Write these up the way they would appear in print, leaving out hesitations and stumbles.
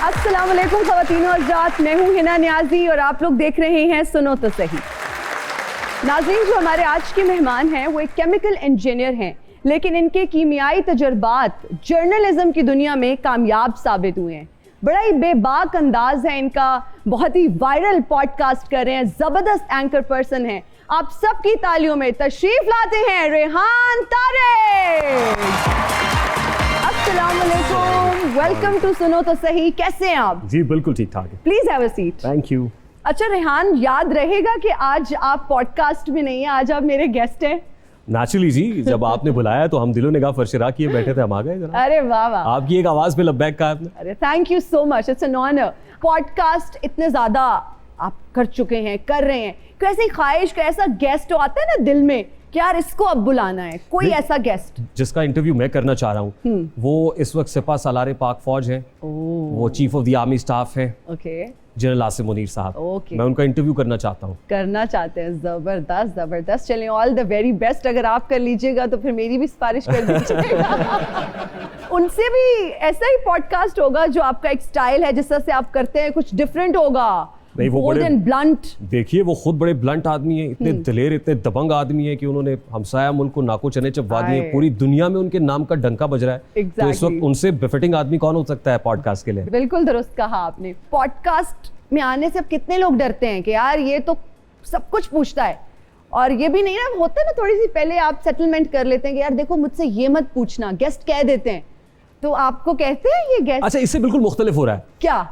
अस्सलाम वालेकुम ख़वातीन और हज़रात, मैं हूँ हिना नियाज़ी और आप लोग देख रहे हैं सुनो तो सही। नाज़रीन, जो हमारे आज के मेहमान हैं वो एक केमिकल इंजीनियर हैं, लेकिन इनके कीमियाई तजुर्बात जर्नलिज्म की दुनिया में कामयाब साबित हुए हैं। बड़ा ही बेबाक अंदाज है इनका, बहुत ही वायरल पॉडकास्ट कर रहे हैं, ज़बरदस्त एंकर पर्सन हैं। आप सबकी तालियों में तशरीफ लाते हैं रेहान तारिक। अस्सलाम वालेकुम, वेलकम टू सुनो तो सही। कैसे हैं आप? जी बिल्कुल ठीक ठाक है। Please have a seat. Thank you. अच्छा रेहान, याद रहेगा कि आज आप पॉडकास्ट में नहीं हैं, आज आप मेरे गेस्ट हैं। नेचुरली जी, जब आपने बुलाया तो हम दिलो निगाह फरशरा किए बैठे थे, हम आ गए जरा। अरे वाह वाह, आपकी एक आवाज पे लब्बैक कहा आपने। अरे thank you so much, it's an honour. Podcast इतने ज्यादा आप कर चुके हैं, कर रहे हैं, कैसी ख्वाहिश का ऐसा गेस्ट आता है ना दिल में कि यार इसको अब बुलाना है, कोई ऐसा गेस्ट जिसका इंटरव्यू मैं करना चाह रहा हूँ। वो इस वक्त सिपा सालार पाक फौज है, वो chief of the army staff है, ओके, जनरल आसिम मुनीर साहब। Okay. मैं उनका इंटरव्यू करना चाहता हूँ। करना चाहते हैं, जबरदस्त जबरदस्त। चलिए, ऑल द वेरी बेस्ट। अगर आप कर लीजिएगा तो फिर मेरी भी सिफारिश कर दीजिएगा। उनसे भी ऐसा ही पॉडकास्ट होगा जो आपका एक स्टाइल है, जिस तरह से आप करते हैं, कुछ डिफरेंट होगा। नहीं, वो बोल्ड बड़े एंड ब्लंट। देखिए, वो खुद बड़े ब्लंट आदमी है, इतने दिलेर, इतने दबंग आदमी है कि उन्होंने हमसाया मुल्क को नाको चने चबवा दिए। पूरी दुनिया में उनके नाम का डंका बज रहा है। तो इस वक्त उनसे बेफिटिंग आदमी कौन हो सकता है पॉडकास्ट के लिए? बिल्कुल दुरुस्त कहा आपने। पॉडकास्ट में आने से अब कितने लोग डरते हैं कि यार ये तो सब कुछ पूछता है, और ये भी नहीं ना होता है ना, थोड़ी सी पहले आप सेटलमेंट कर लेते हैं कि यार देखो मुझसे ये मत पूछना, गेस्ट कह देते हैं। तो आपको कहते हैं ये गेस्ट? अच्छा, इससे बिल्कुल मुख्तलिफ हो रहा है। क्या?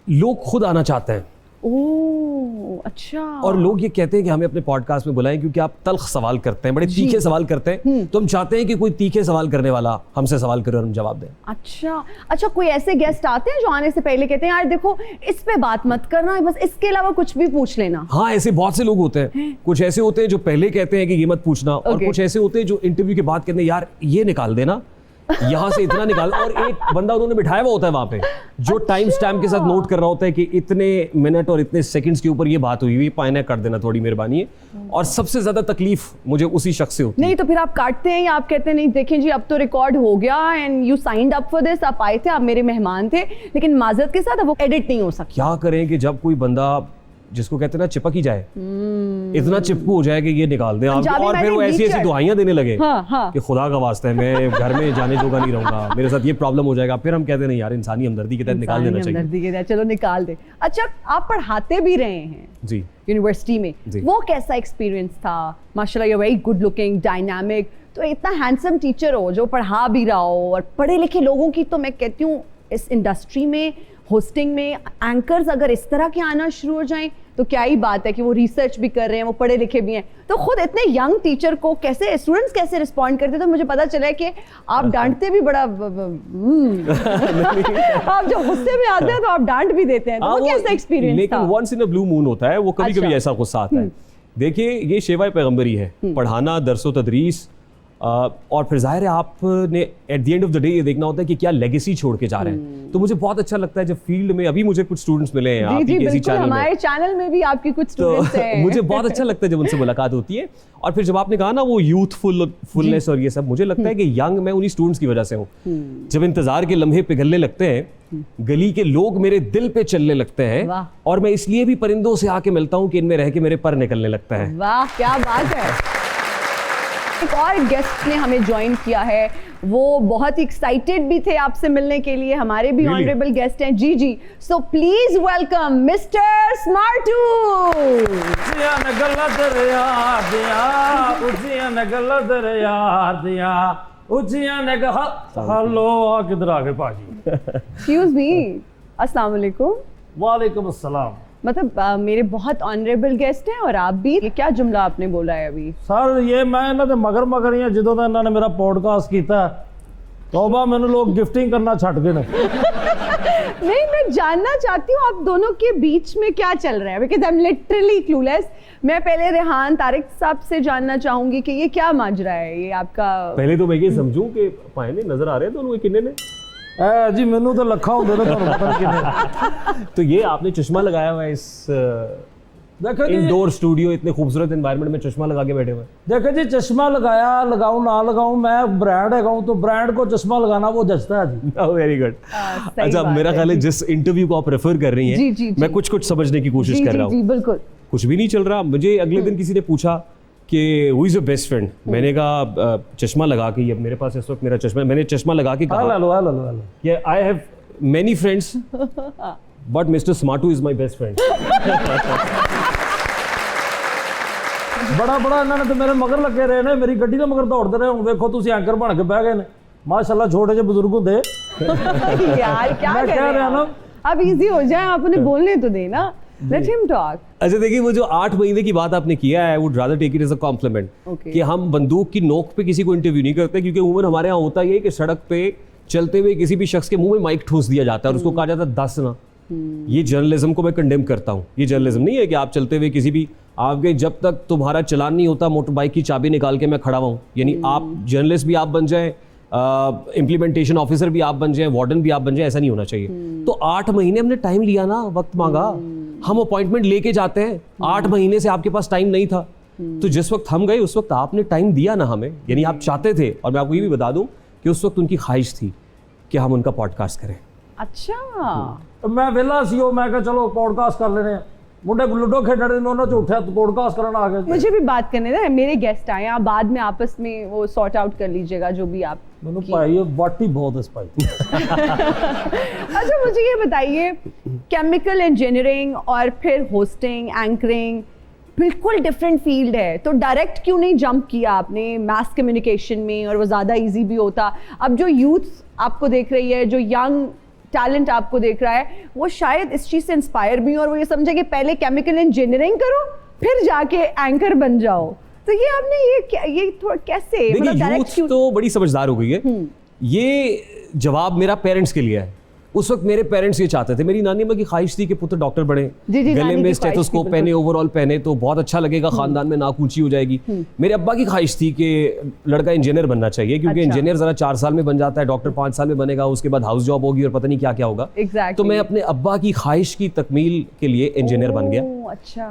लोग खुद आना चाहते हैं। ओह अच्छा। और लोग ये कहते हैं कि हमें अपने पॉडकास्ट में बुलाएं क्योंकि आप तल्ख सवाल करते हैं, बड़े तीखे सवाल करते हैं। तो हम चाहते हैं कि कोई तीखे सवाल करने वाला हमसे सवाल करे और हम जवाब दें। अच्छा अच्छा, कोई ऐसे गेस्ट आते हैं जो आने से पहले कहते हैं यार देखो इस पे बात मत करना, बस इसके अलावा कुछ भी पूछ लेना? हाँ, ऐसे बहुत से लोग होते हैं। कुछ ऐसे होते हैं जो पहले कहते हैं कि ये मत पूछना, और कुछ ऐसे होते हैं जो इंटरव्यू के बाद कहते हैं यार ये निकाल देना, यहाँ से इतना निकाल। और एक बंदा उन्होंने बिठाया हुआ होता है वहां पे, जो टाइम स्टैम्प के साथ नोट कर रहा होता है कि इतने मिनट और इतने सेकंड्स के ऊपर ये बात हुई हुई, पायना कर देना थोड़ी मेहरबानी है। और सबसे ज्यादा तकलीफ मुझे उसी शख्स से होती है। नहीं तो फिर आप काटते हैं या आप कहते हैं नहीं देखें जी अब तो रिकॉर्ड हो गया and you signed up for this, आप आए थे, आप मेरे मेहमान थे, लेकिन माजरत के साथ अब वो एडिट नहीं हो सकता। क्या करें कि जब कोई बंदा जिसको कहते हैं ना चिपक ही जाए, इतना चिपकू हो जाए कि ये निकाल दे आप, और फिर वो ऐसी ऐसी दुआइयां देने लगे कि खुदा का वास्ता है मैं घर में जाने जोगा नहीं रहूंगा, मेरे साथ ये प्रॉब्लम हो जाएगा। फिर हम कहते हैं नहीं यार, इंसानी हमदर्दी के तहत निकाल देना चाहिए। हमदर्दी के तहत चलो निकाल दे। अच्छा, आप पढ़ाते भी रहे हैं जी यूनिवर्सिटी में, वो कैसा एक्सपीरियंस था? माशाल्लाह, you are very good looking, dynamic. तो इतना हैंडसम टीचर हो जो पढ़ा भी रहा हो, और पढ़े लिखे लोगों की तो मैं कहती हूँ इस इंडस्ट्री में, होस्टिंग में, एंकर्स अगर इस तरह के आना शुरू हो जाएं तो क्या ही बात है कि वो रिसर्च भी कर रहे हैं, वो पढ़े लिखे भी हैं। तो खुद इतने यंग टीचर को कैसे स्टूडेंट्स कैसे रिस्पॉन्ड करते? तो मुझे पता चला है कि आप डांटते भी बड़ा आप जब गुस्से में आते हैं तो आप डांट भी देते हैं। तो वो कैसा एक्सपीरियंस था? लेकिन once in a blue moon होता है वो, कभी कभी ऐसा गुस्सा आता है। देखिए, ये शेवाए पैगंबरी है, पढ़ाना, दरसो तदरीस, और फिर जाहिर है आपने at the end of the day ये देखना होता है कि क्या लेगेसी छोड़ के जा रहे हैं। तो मुझे बहुत अच्छा लगता है जब फील्ड में, अभी मुझे कुछ स्टूडेंट्स मिले हैं आपकी किसी चैनल में, हमारे चैनल में भी आपकी कुछ स्टूडेंट्स हैं। मुझे बहुत अच्छा लगता है जब उनसे मुलाकात होती है। और फिर जब आपने कहा ना वो यूथफुलनेस और ये सब, मुझे लगता है कि यंग मैं उन्हीं स्टूडेंट्स की वजह से हूँ। जब इंतजार के लम्हे पिघलने लगते हैं, गली के लोग मेरे दिल पे चलने लगते हैं, और मैं इसलिए भी परिंदों से आके मिलता हूँ कि इनमें रह के मेरे पर निकलने लगता है। वाह, क्या बात है। एक और गेस्ट ने हमें ज्वाइन किया है, वो बहुत ही एक्साइटेड भी थे आपसे मिलने के लिए, हमारे भी ऑनरेबल गेस्ट हैं। जी जी, so please welcome mister Smartu. Hello, किधर आ गए भाजी? एक्सक्यूज मी, अस्सलाम वालेकुम। वालेकुम अस्सलाम। मतलब मेरे बहुत ऑनरेबल गेस्ट हैं और आप भी। ये क्या जुमला आपने बोला है अभी? सर ये मैं इन्हों के मगर ही जो इन्होंने मेरा पॉडकास्ट किया, तौबा मैंने लोग गिफ्टिंग करना छट गए। नहीं, मैं जानना चाहती हूँ आप दोनों के बीच में क्या चल रहा है, because I am literally clueless. मैं पहले रेहान तारिक साहब से जानना चाहूंगी कि ये क्या माजरा है, ये आपका। पहले तो मैं ये समझूं कि पायने नजर आ रहे हैं दोनों किन्ने ने? जी मैनू तो लखा होंगे ना, तो ये आपने चश्मा लगाया हुआ है इस देखो जी, इंडोर स्टूडियो, इतने खूबसूरत एनवायरनमेंट में चश्मा लगा के बैठे हुए। देखो जी, चश्मा लगाया लगाऊं ना लगाऊं, मैं ब्रांड है तो ब्रांड को चश्मा लगाना वो जचता है जी। Very good. अच्छा, मेरा ख्याल है जिस इंटरव्यू को आप रेफर कर रही हैं, मैं कुछ समझने की कोशिश कर रहा हूँ। बिल्कुल कुछ भी नहीं चल रहा। मुझे अगले दिन किसी ने पूछा कि who is your best friend. मैंने कहा चश्मा लगा के, ये मेरे पास इस वक्त मेरा चश्मा, मैंने चश्मा लगा के कहा कि I have many friends but mister Smartu is my best friend. बड़ा इन्होंने तो मेरे मगर लगे रहे ने, मेरी गड्डी के मगर दौड़ते रहे। हुण देखो तुसीं एंकर बन के बह गए ने, माशाल्लाह छोटे जे बुजुर्ग होंदे। यार क्या मैं कह रहा ना, अब इजी हो जाए, आप उन्हें बोलने तो देना। Let him talk. अच्छा देखिए, वो जो 8 महीने की बात आपने किया है, would rather take it as a compliment कि हम बंदूक की नोक पे किसी को इंटरव्यू नहीं करते, क्योंकि उम्र हमारे यहाँ होता ही है कि सड़क पे चलते हुए किसी भी शख्स के मुंह में माइक ठूस दिया जाता है और उसको कहा जाता है दस ना। ये जर्नलिज्म को मैं कंडेम करता हूँ। ये जर्नलिज्म नहीं है कि आप चलते हुए किसी भी आपके, जब तक तुम्हारा चलान नहीं होता मोटर बाइक की चाबी निकाल के मैं खड़ा हुआ हूँ। यानी आप जर्नलिस्ट भी आप बन जाए, इम्प्लीमेंटेशन ऑफिसर भी आप बन जाए, वार्डन भी आप बन जाए, ऐसा नहीं होना चाहिए। तो 8 महीने हमने टाइम लिया ना, वक्त मांगा, हम अपॉइंटमेंट लेके जाते हैं। 8 महीने से आपके पास टाइम नहीं था, तो जिस वक्त हम गए उस वक्त आपने टाइम दिया ना हमें, यानी आप चाहते थे। और मैं आपको ये भी बता दूं कि उस वक्त उनकी ख्वाहिश थी कि हम उनका पॉडकास्ट करें। अच्छा, मैं वेला सी हो, मैं कहा चलो पॉडकास्ट कर लेने, मुंडे लूडो खेलने उन्होंने तो उठा तो पॉडकास्ट करना आ गए। मुझे भी बात करने दे, मेरे गेस्ट आए, आप बाद में आपस में वो सॉर्ट आउट कर लीजिएगा जो भी आप। मैंने पाई ये बाटी बहुत है स्पाई। अच्छा मुझे ये बताइए, केमिकल इंजीनियरिंग और फिर होस्टिंग, एंकरिंग, बिल्कुल डिफरेंट फील्ड है, तो डायरेक्ट क्यों नहीं जंप किया आपने मास कम्युनिकेशन में, और वो ज़्यादा इजी भी होता। अब जो यूथ आपको देख रही है, जो यंग टैलेंट आपको देख रहा है, वो शायद इस चीज़ से इंस्पायर भी हो और वो ये समझे कि पहले केमिकल इंजीनियरिंग करो फिर जाके एंकर बन जाओ। तो ये आपने ये थोड़ा कैसे, देखिए यूथ तो बड़ी समझदार हो गई है। ये जवाब मेरा पेरेंट्स के लिए है। उस वक्त मेरे पेरेंट्स ये चाहते थे, मेरी नानी माँ की ख्वाहिश थी कि पुत्र डॉक्टर बने, गले में स्टेथोस्कोप पहने, ओवरऑल पहने तो बहुत अच्छा लगेगा, खानदान में नाक ऊंची हो जाएगी। मेरे अब्बा की ख्वाहिश थी कि लड़का इंजीनियर बनना चाहिए, क्योंकि इंजीनियर जरा 4 साल में बन जाता है, डॉक्टर 5 साल में बनेगा, उसके बाद हाउस जॉब होगी और पता नहीं क्या क्या होगा। तो मैं अपने अब्बा की ख्वाहिश की तकमील के लिए इंजीनियर बन गया। अच्छा,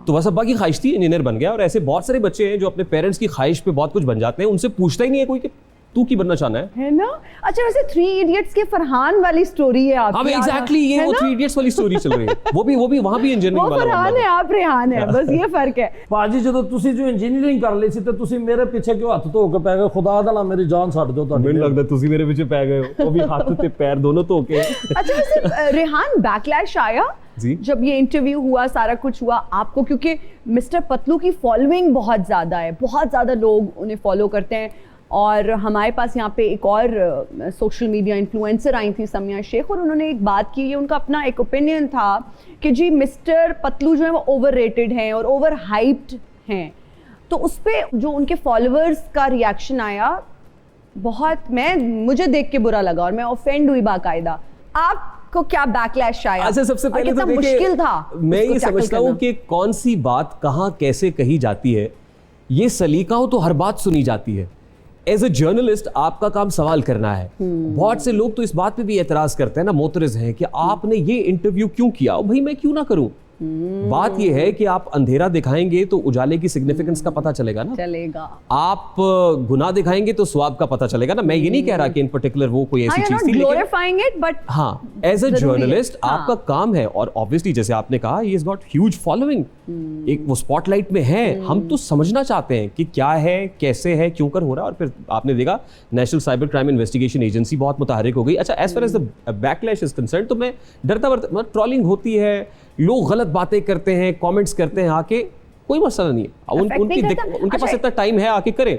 तो बस अब्बा की ख्वाहिश थी, इंजीनियर बन गया। और ऐसे बहुत सारे बच्चे हैं जो अपने पेरेंट्स की ख्वाहिश पे बहुत कुछ बन जाते हैं, उनसे पूछता ही नहीं है कोई कि तू की बनना चाहना है ना। अच्छा, वैसे 3 इडियट्स के फरहान वाली स्टोरी है आपकी। हाँ एग्जैक्टली, ये वो 3 इडियट्स वाली स्टोरी चल रही है। वो भी वहां भी इंजीनियरिंग वाला फरहान है, आप रेहान है, बस ये फर्क है। पाजी ਜਦੋਂ ਤੁਸੀਂ जो इंजीनियरिंग कर ली सी ਤੇ ਤੁਸੀਂ ਮੇਰੇ ਪਿੱਛੇ ਕਿਉਂ ਹੱਥ ਧੋ ਕੇ ਪੈ ਗਏ? ਖੁਦਾ ਦਾ ਨਾ ਮੇਰੀ ਜਾਨ ਛੱਡ ਦਿਓ ਤੁਹਾਡੀ। ਮੈਨੂੰ ਲੱਗਦਾ ਤੁਸੀਂ ਮੇਰੇ ਪਿੱਛੇ ਪੈ ਗਏ ਹੋ, ਉਹ ਵੀ ਹੱਥ ਤੇ ਪੈਰ दोनों ਧੋ के। अच्छा वैसे रेहान, बैकलैश आया जी जब ये इंटरव्यू हुआ, सारा कुछ हुआ आपको, क्योंकि मिस्टर पतलू की फॉलोइंग बहुत ज़्यादा है, बहुत ज़्यादा लोग उन्हें फॉलो करते हैं। और हमारे पास यहाँ पे एक और सोशल मीडिया इन्फ्लुएंसर आई थी, समिया शेख, और उन्होंने एक बात की, ये उनका अपना एक ओपिनियन था कि जी मिस्टर पतलू जो है वो ओवररेटेड हैं और ओवर हाइप्ड हैं। तो उस पर जो उनके फॉलोअर्स का रिएक्शन आया, बहुत मुझे देख के बुरा लगा और मैं ऑफेंड हुई बाकायदा। आपको क्या बैकलैश आया? अच्छा, सबसे पहले तो मुश्किल था, मैं ये समझता हूँ कि कौन सी बात कहाँ कैसे कही जाती है, ये सलीका हो तो हर बात सुनी जाती है। एज अ जर्नलिस्ट आपका काम सवाल करना है। बहुत से लोग तो इस बात पे भी एतराज करते हैं ना, मोतरज हैं कि आपने ये इंटरव्यू क्यों किया। भाई मैं क्यों ना करूं, बात यह है कि आप अंधेरा दिखाएंगे तो उजाले की सिग्निफिकेंस का पता चलेगा ना, आप गुनाह दिखाएंगे तो स्वाब का पता चलेगा ना। मैं ये नहीं कह रहा कि इन पर्टिकुलर वो कोई ऐसी चीज थी, लेकिन हाँ एज अ जर्नलिस्ट आपका काम है। और ऑब्वियसली जैसे आपने कहा, he has got huge following, एक वो स्पॉटलाइट में है। हम तो समझना चाहते हैं कि क्या है, कैसे है, क्यों कर हो रहा है। और फिर आपने देखा national cyber crime investigation agency बहुत मुतहरिक हो गई। अच्छा, as far as the backlash is concern, तो मैं डरता मतलब ट्रोलिंग होती है, लोग गलत बातें करते हैं, कमेंट्स करते हैं आके, कोई मसला नहीं है, उनके पास इतना टाइम है, आके करें।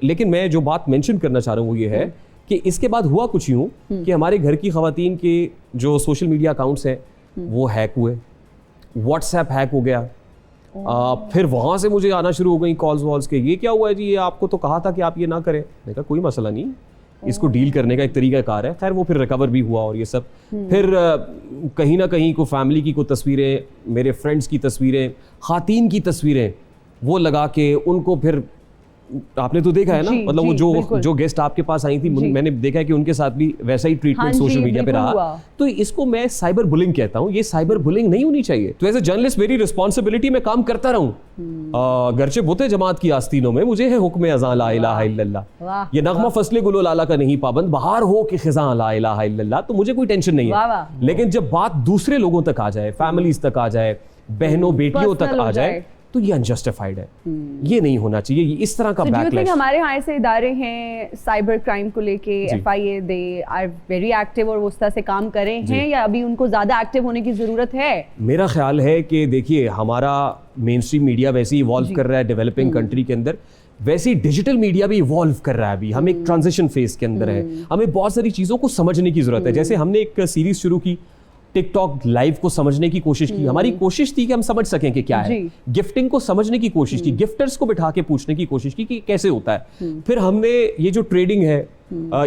लेकिन मैं जो बात मेंशन करना चाह रहा हूँ वो ये है कि इसके बाद हुआ कुछ यूं कि हमारे घर की खवातीन के जो सोशल मीडिया अकाउंट्स हैं वो हैक हुए, व्हाट्सएप हैक हो गया। फिर वहां से मुझे आना शुरू हो गई कॉल्स वॉल्स के, ये क्या हुआ है जी, ये आपको तो कहा था कि आप ये ना करें। मैंने कहा कोई मसला नहीं, इसको डील करने का एक तरीका कार है। खैर वो फिर रिकवर भी हुआ और ये सब। फिर कहीं ना कहीं को फैमिली की कोई तस्वीरें, मेरे फ्रेंड्स की तस्वीरें, खातीन की तस्वीरें वो लगा के उनको फिर आपने तो देखा है ना, जी, मतलब वो बिल्कुल। जो गेस्ट आपके पास आई थी, मैंने देखा है कि उनके साथ भी वैसा ही ट्रीटमेंट सोशल मीडिया पे रहा। तो इसको मैं साइबर बुलिंग कहता हूँ। ये साइबर बुलिंग नहीं होनी चाहिए। तो एज ए जर्नलिस्ट मेरी रिस्पॉन्सिबिलिटी में काम करता रहूं। गर्चे बुते जमात की आस्तीनों में मुझे है हुक्म अज़ां ला इलाहा इल्लल्लाह। ये नगमा फसले गुलो लाला का नहीं पाबंद, बहार हो कि खिज़ां ला इलाहा इल्लल्लाह। तो मुझे कोई टेंशन नहीं है। लेकिन जब बात दूसरे लोगों तक आ जाए, फैमिलीज तक आ जाए, बहनों बेटियों तक आ जाए, तो ये अनजस्टिफाइड है। ये नहीं होना चाहिए। ये इस तरह का बैकलैश। हमारे यहाँ ऐसे इदारे हैं साइबर क्राइम को लेके, FIA they are very active और वो उस तरह से काम कर रहे हैं, या अभी उनको ज्यादा एक्टिव होने की जरूरत है? मेरा ख्याल है कि देखिए, हमारा मेन स्ट्रीम मीडिया वैसे ही इवॉल्व कर रहा है डेवलपिंग कंट्री के अंदर, वैसे ही डिजिटल मीडिया भी इवॉल्व कर रहा है। अभी हम एक ट्रांजिशन फेज के अंदर है। हमें बहुत सारी चीजों को समझने की जरूरत है। जैसे हमने एक सीरीज शुरू की टिकटॉक लाइव को समझने की कोशिश की। हमारी कोशिश थी कि हम समझ सकें कि क्या है। गिफ्टिंग को समझने की कोशिश की, गिफ्टर्स को बिठा के पूछने की कोशिश की कि कैसे होता है। फिर हमने ये जो ट्रेडिंग है,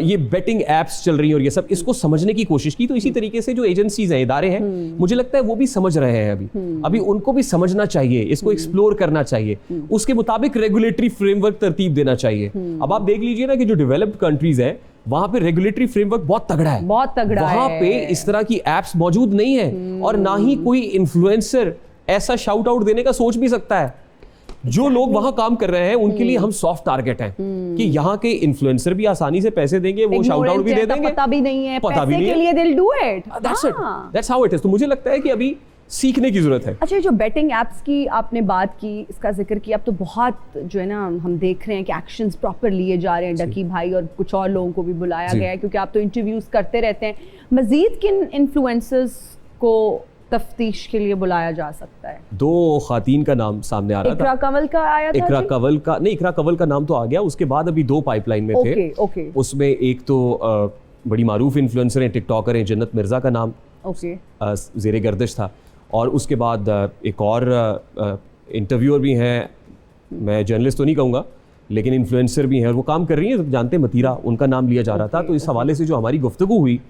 ये बेटिंग एप्स चल रही है और ये सब, इसको समझने की कोशिश की। तो इसी तरीके से जो एजेंसीज हैं, इदारे हैं, मुझे लगता है वो भी समझ रहे हैं। अभी उनको भी समझना चाहिए, इसको एक्सप्लोर करना चाहिए, उसके मुताबिक रेगुलेटरी फ्रेमवर्क तरतीब देना चाहिए। अब आप देख लीजिए ना कि जो डेवलप्ड कंट्रीज है, वहां पे रेगुलेटरी फ्रेमवर्क बहुत तगड़ा है, बहुत तगड़ा वहां है। पे इस तरह की एप्स मौजूद नहीं है, और ना ही कोई इन्फ्लुएंसर ऐसा शाउट आउट देने का सोच भी सकता है। जो लोग वहां काम कर रहे हैं उनके लिए हम सॉफ्ट टारगेट हैं कि यहाँ के इन्फ्लुएंसर भी आसानी से पैसे देंगे, वो शाउट आउट भी दे देंगे, पता भी नहीं है, पता भी पैसे नहीं के लिए they'll do it। That's it. That's how it is। तो मुझे लगता है कि अभी सीखने की जरूरत है। अच्छा, जो बेटिंग एप्स की आपने बात की, इसका जिक्र किया, अब तो बहुत जो है ना हम देख रहे हैं कि एक्शंस प्रॉपर लिए जा रहे हैं। डकी भाई और कुछ और लोगों को भी बुलाया गया है, क्योंकि आप तो इंटरव्यूज करते रहते हैं। मजीद किन इन्फ्लुएंसर्स को तफ्तीश के लिए बुलाया जा सकता है? 2 खातीन का नाम सामने आ रहा था। इकरा कंवल का आया था। इकरा कंवल का नाम तो आ गया। उसके बाद अभी 2 पाइपलाइन में थे। ओके। उसमें एक तो बड़ी मारूफ इन्फ्लुएंसर हैं, टिकटॉकर हैं, जन्नत मिर्जा का नाम ज़ेरे गर्दिश था। और उसके बाद एक और इंटरव्यूअर भी हैं, मैं जर्नलिस्ट तो नहीं कहूँगा, लेकिन इन्फ्लुएंसर भी हैं, और वो काम कर रही हैं, जानते मतीरा, उनका नाम लिया जा रहा था। तो इस हवाले से जो हमारी गुफ्तगू हुई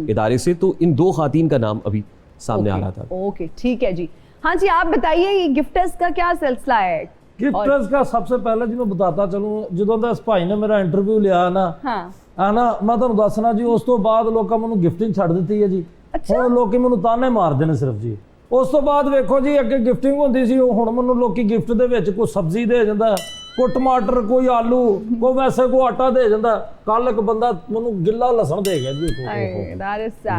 इदारे से, तो इन 2 खातीन का नाम अभी सामने आ रहा था। ओके, ठीक है जी। हाँ जी, आप बताइए ये गिफ्टर्स का क्या सिलसिला है? गिफ्टर्स का सबसे पहले जी मैं बताता चलूँ, ਜਦੋਂ ਦਾ ਇਸ ਭਾਈ ਨੇ ਮੇਰਾ ਇੰਟਰਵਿਊ ਲਿਆ ਨਾ, ਆ ਨਾ ਮੈਂ ਤੁਹਾਨੂੰ ਦੱਸਣਾ ਜੀ, ਉਸ ਤੋਂ ਬਾਅਦ ਲੋਕਾਂ ਮੈਨੂੰ ਗਿਫਟਿੰਗ ਛੱਡ ਦਿੱਤੀ ਹੈ ਜੀ। ਹੁਣ ਲੋਕੀ ਮੈਨੂੰ ਤਾਨੇ ਮਾਰਦੇ ਨੇ ਸਿਰਫ ਜੀ। ਉਸ ਤੋਂ ਬਾਅਦ ਵੇਖੋ ਜੀ, ਅੱਗੇ ਗਿਫਟਿੰਗ ਹੁੰਦੀ ਸੀ, ਹੁਣ ਮੈਨੂੰ ਲੋਕੀ ਗਿਫਟ ਦੇ ਵਿੱਚ ਕੋਈ ਸਬਜ਼ੀ ਦੇ ਜਾਂਦਾ, ਕੋਈ ਟਮਾਟਰ, ਕੋਈ ਆਲੂ, ਕੋਈ ਵੈਸੇ ਕੋਈ ਆਟਾ ਦੇ ਜਾਂਦਾ। ਕੱਲ ਇੱਕ ਬੰਦਾ ਮੈਨੂੰ ਗਿੱਲਾ ਲਸਣ ਦੇ ਗਿਆ ਜੀ।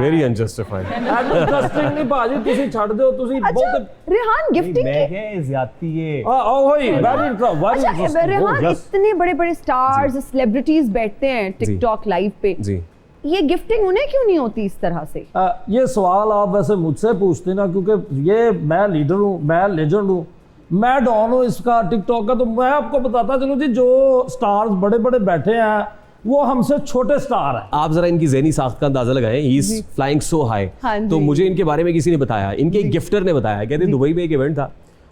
Very unjustified. ਇੰਟਰਸਟਿੰਗ ਨਹੀਂ ਭਾਜੀ, ਤੁਸੀਂ ਛੱਡ ਦਿਓ, ਤੁਸੀਂ ਬਹੁਤ रेहान गिफ्टिंग मैं ज्यादती है। वही वेरी इंटरेस्टिंग। रेहान, इतने बड़े बड़े स्टार्स, सेलिब्रिटीज बैठते हैं टिकटॉक लाइव पे जी, ये गिफ्टिंग उन्हें क्यों नहीं होती इस तरह से? ये सवाल आप वैसे मुझसे पूछते ना, क्योंकि ये मैं लीडर हूँ, मैं लेजेंड हूँ, मैं डॉन हूँ इसका, टिकटॉक का। तो मैं आपको बताता चलूँ जी, जो स्टार्स बड़े बड़े बैठे हैं वो हमसे छोटे स्टार हैं। आप जरा इनकी ज़हनी साख्त का अंदाजा लगाएं। He is flying so high. तो मुझे इनके बारे में किसी ने बताया, इनके एक गिफ्टर ने बताया, कहते दुबई में एक इवेंट था,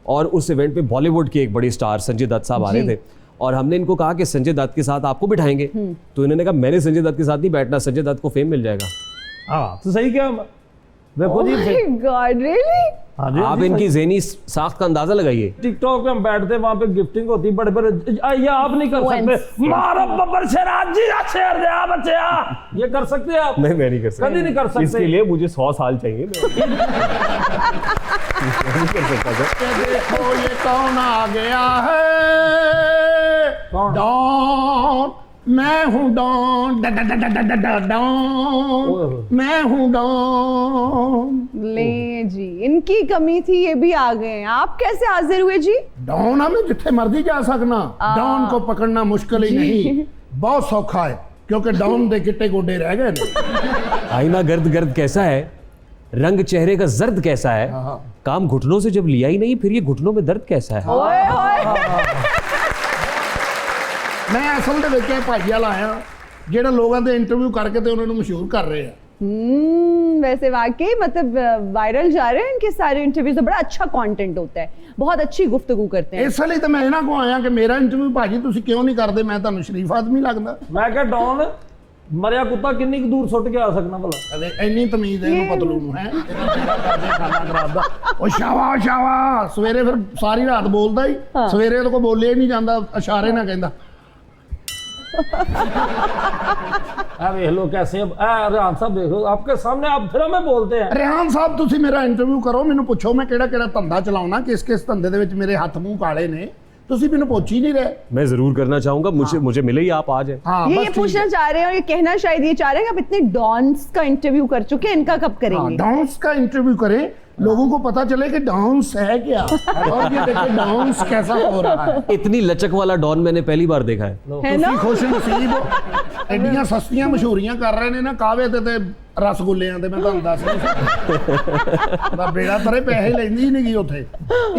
और उस इवेंट में बॉलीवुड के एक बड़े स्टार संजय दत्त साहब आ रहे थे, और हमने इनको कहा कि संजय दत्त के साथ आपको बिठाएंगे। तो इन्होंने कहा मैंने संजय दत्त के साथ नहीं बैठना, संजय दत्त को फेम मिल जाएगा। हाँ, तो सही क्या देखो जी। God, really? आप इनकी ज़हनी साख्त का अंदाजा लगाइए। टिकटॉक पे हम बैठते, वहां पे गिफ्टिंग होती, बड़े बड़े, ये आप नहीं कर सकते। मारो बब्बर शेराज जी, शेर दे बच्चा, ये कर सकते हैं आप? नहीं, मैं नहीं कर सकता, कभी नहीं कर सकते। इसके लिए मुझे 100 साल चाहिए। नहीं कर सकता सर। देखो ये कौन आ गया है, डॉन, मैं हूँ डॉन, डॉन, मैं हूँ डॉन। ले जी, इनकी कमी थी, ये भी आ गए हैं। आप कैसे हाजिर हुए जी? डॉन हमें जिथे मर्जी जा सकना, डॉन को पकड़ना मुश्किल ही नहीं, बहुत सौखा है, क्योंकि डॉन दे गिट्टे गोडे रह गए। आईना गर्द गर्द कैसा है, रंग चेहरे का जर्द कैसा है, काम घुटनों से जब लिया ही नहीं, फिर ये घुटनों में दर्द कैसा है। ओए ओए। मैं असल ਦੇ ਵਿੱਚ ਭਾਜੀ ਵਾਲਾ ਆਇਆ, ਜਿਹੜਾ ਲੋਕਾਂ ਦੇ ਇੰਟਰਵਿਊ ਕਰਕੇ ਤੇ ਉਹਨਾਂ ਨੂੰ ਮਸ਼ਹੂਰ ਕਰ ਰਹੇ ਆ। वैसे वाकई मतलब वायरल जा रहे हैं इनके सारे इंटरव्यूज, तो बड़ा अच्छा कंटेंट होता है, बहुत अच्छी गुफ्तगू करते हैं। ਇਸ ਲਈ ਤਾਂ ਮੈਂ ਇਹਨਾਂ ਕੋ ਆਇਆ ਕਿ ਮੇਰਾ ਇੰਟਰਵਿਊ ਭਾਜੀ ਤੁਸੀਂ ਕਿਉਂ ਨਹੀਂ ਕਰਦੇ, ਮੈਂ ਤੁਹਾਨੂੰ ਸ਼ਰੀਫ ਆਦਮੀ ਲੱਗਦਾ। ਮੈਂ ਕਿਹਾ ਡੌਨ, ਮਰਿਆ ਕੁੱਤਾ ਕਿੰਨੀ ਕੁ ਦੂਰ ਸੁੱਟ ਕੇ ਆ ਸਕਣਾ ਭਲਾ? ਅਰੇ ਇੰਨੀ ਤਮੀਜ਼ ਹੈ ਇਹਨੂੰ ਪਤਲੂ ਨੂੰ, ਹੈ ਖਾਣਾ ਖਰਾਬ ਦਾ। ਉਹ ਸ਼ਾਵਾ ਸ਼ਾਵਾ, ਸਵੇਰੇ ਫਿਰ ਸਾਰੀ ਰਾਤ ਬੋਲਦਾ ਹੀ, ਸਵੇਰੇ ਤੋਂ ਕੋਈ ਬੋਲਿਆ ਹੀ ਨਹੀਂ ਜਾਂਦਾ, ਇਸ਼ਾਰੇ ਨਾਲ ਕਹਿੰਦਾ देख लो कैसे रेहान साहब, देखो आपके सामने आप फिर में बोलते हैं। रेहान साहब ਤੁਸੀਂ ਮੇਰਾ ਇੰਟਰਵਿਊ ਕਰੋ, ਮੈਨੂੰ ਪੁੱਛੋ ਮੈਂ ਕਿਹੜਾ ਧੰਦਾ ਚਲਾਉਣਾ, ਕਿਸ ਧੰਦੇ ਦੇ ਵਿੱਚ ਮੇਰੇ ਹੱਥ ਮੂੰਹ ਕਾਲੇ ਨੇ, ਤੁਸੀਂ ਮੈਨੂੰ ਪੁੱਛ ही नहीं रहे। मैं जरूर करना चाहूंगा, मुझे मिले ही आप आज है। हाँ, ये पूछना चाह रहे हैं और ये कहना शायद ये चाह रहे हैं कि आप इतने डॉन्स का इंटरव्यू कर चुके हैं, इनका कब करेंगे? डांस का इंटरव्यू करें, लोगों को पता चले कि डांस है क्या और ये देखिए डांस कैसा हो रहा है। इतनी लचक वाला डॉन मैंने पहली बार देखा है। ਤੁਸੀਂ ਖੁਸ਼ ਨਸੀਬ ਐਡੀਆਂ ਸਸਤੀਆਂ ਮਸ਼ਹੂਰੀਆਂ ਕਰ ਰਹੇ ਨੇ ਨਾ ਕਾਵੇ ਤੇ ਰਸਗੁੱਲਿਆਂ ਤੇ, ਮੈਂ ਤੁਹਾਨੂੰ ਦੱਸ ਨਹੀਂ ਸਕਦਾ बेड़ा तरे पैसे लेंदी ही नहीं गई उठे।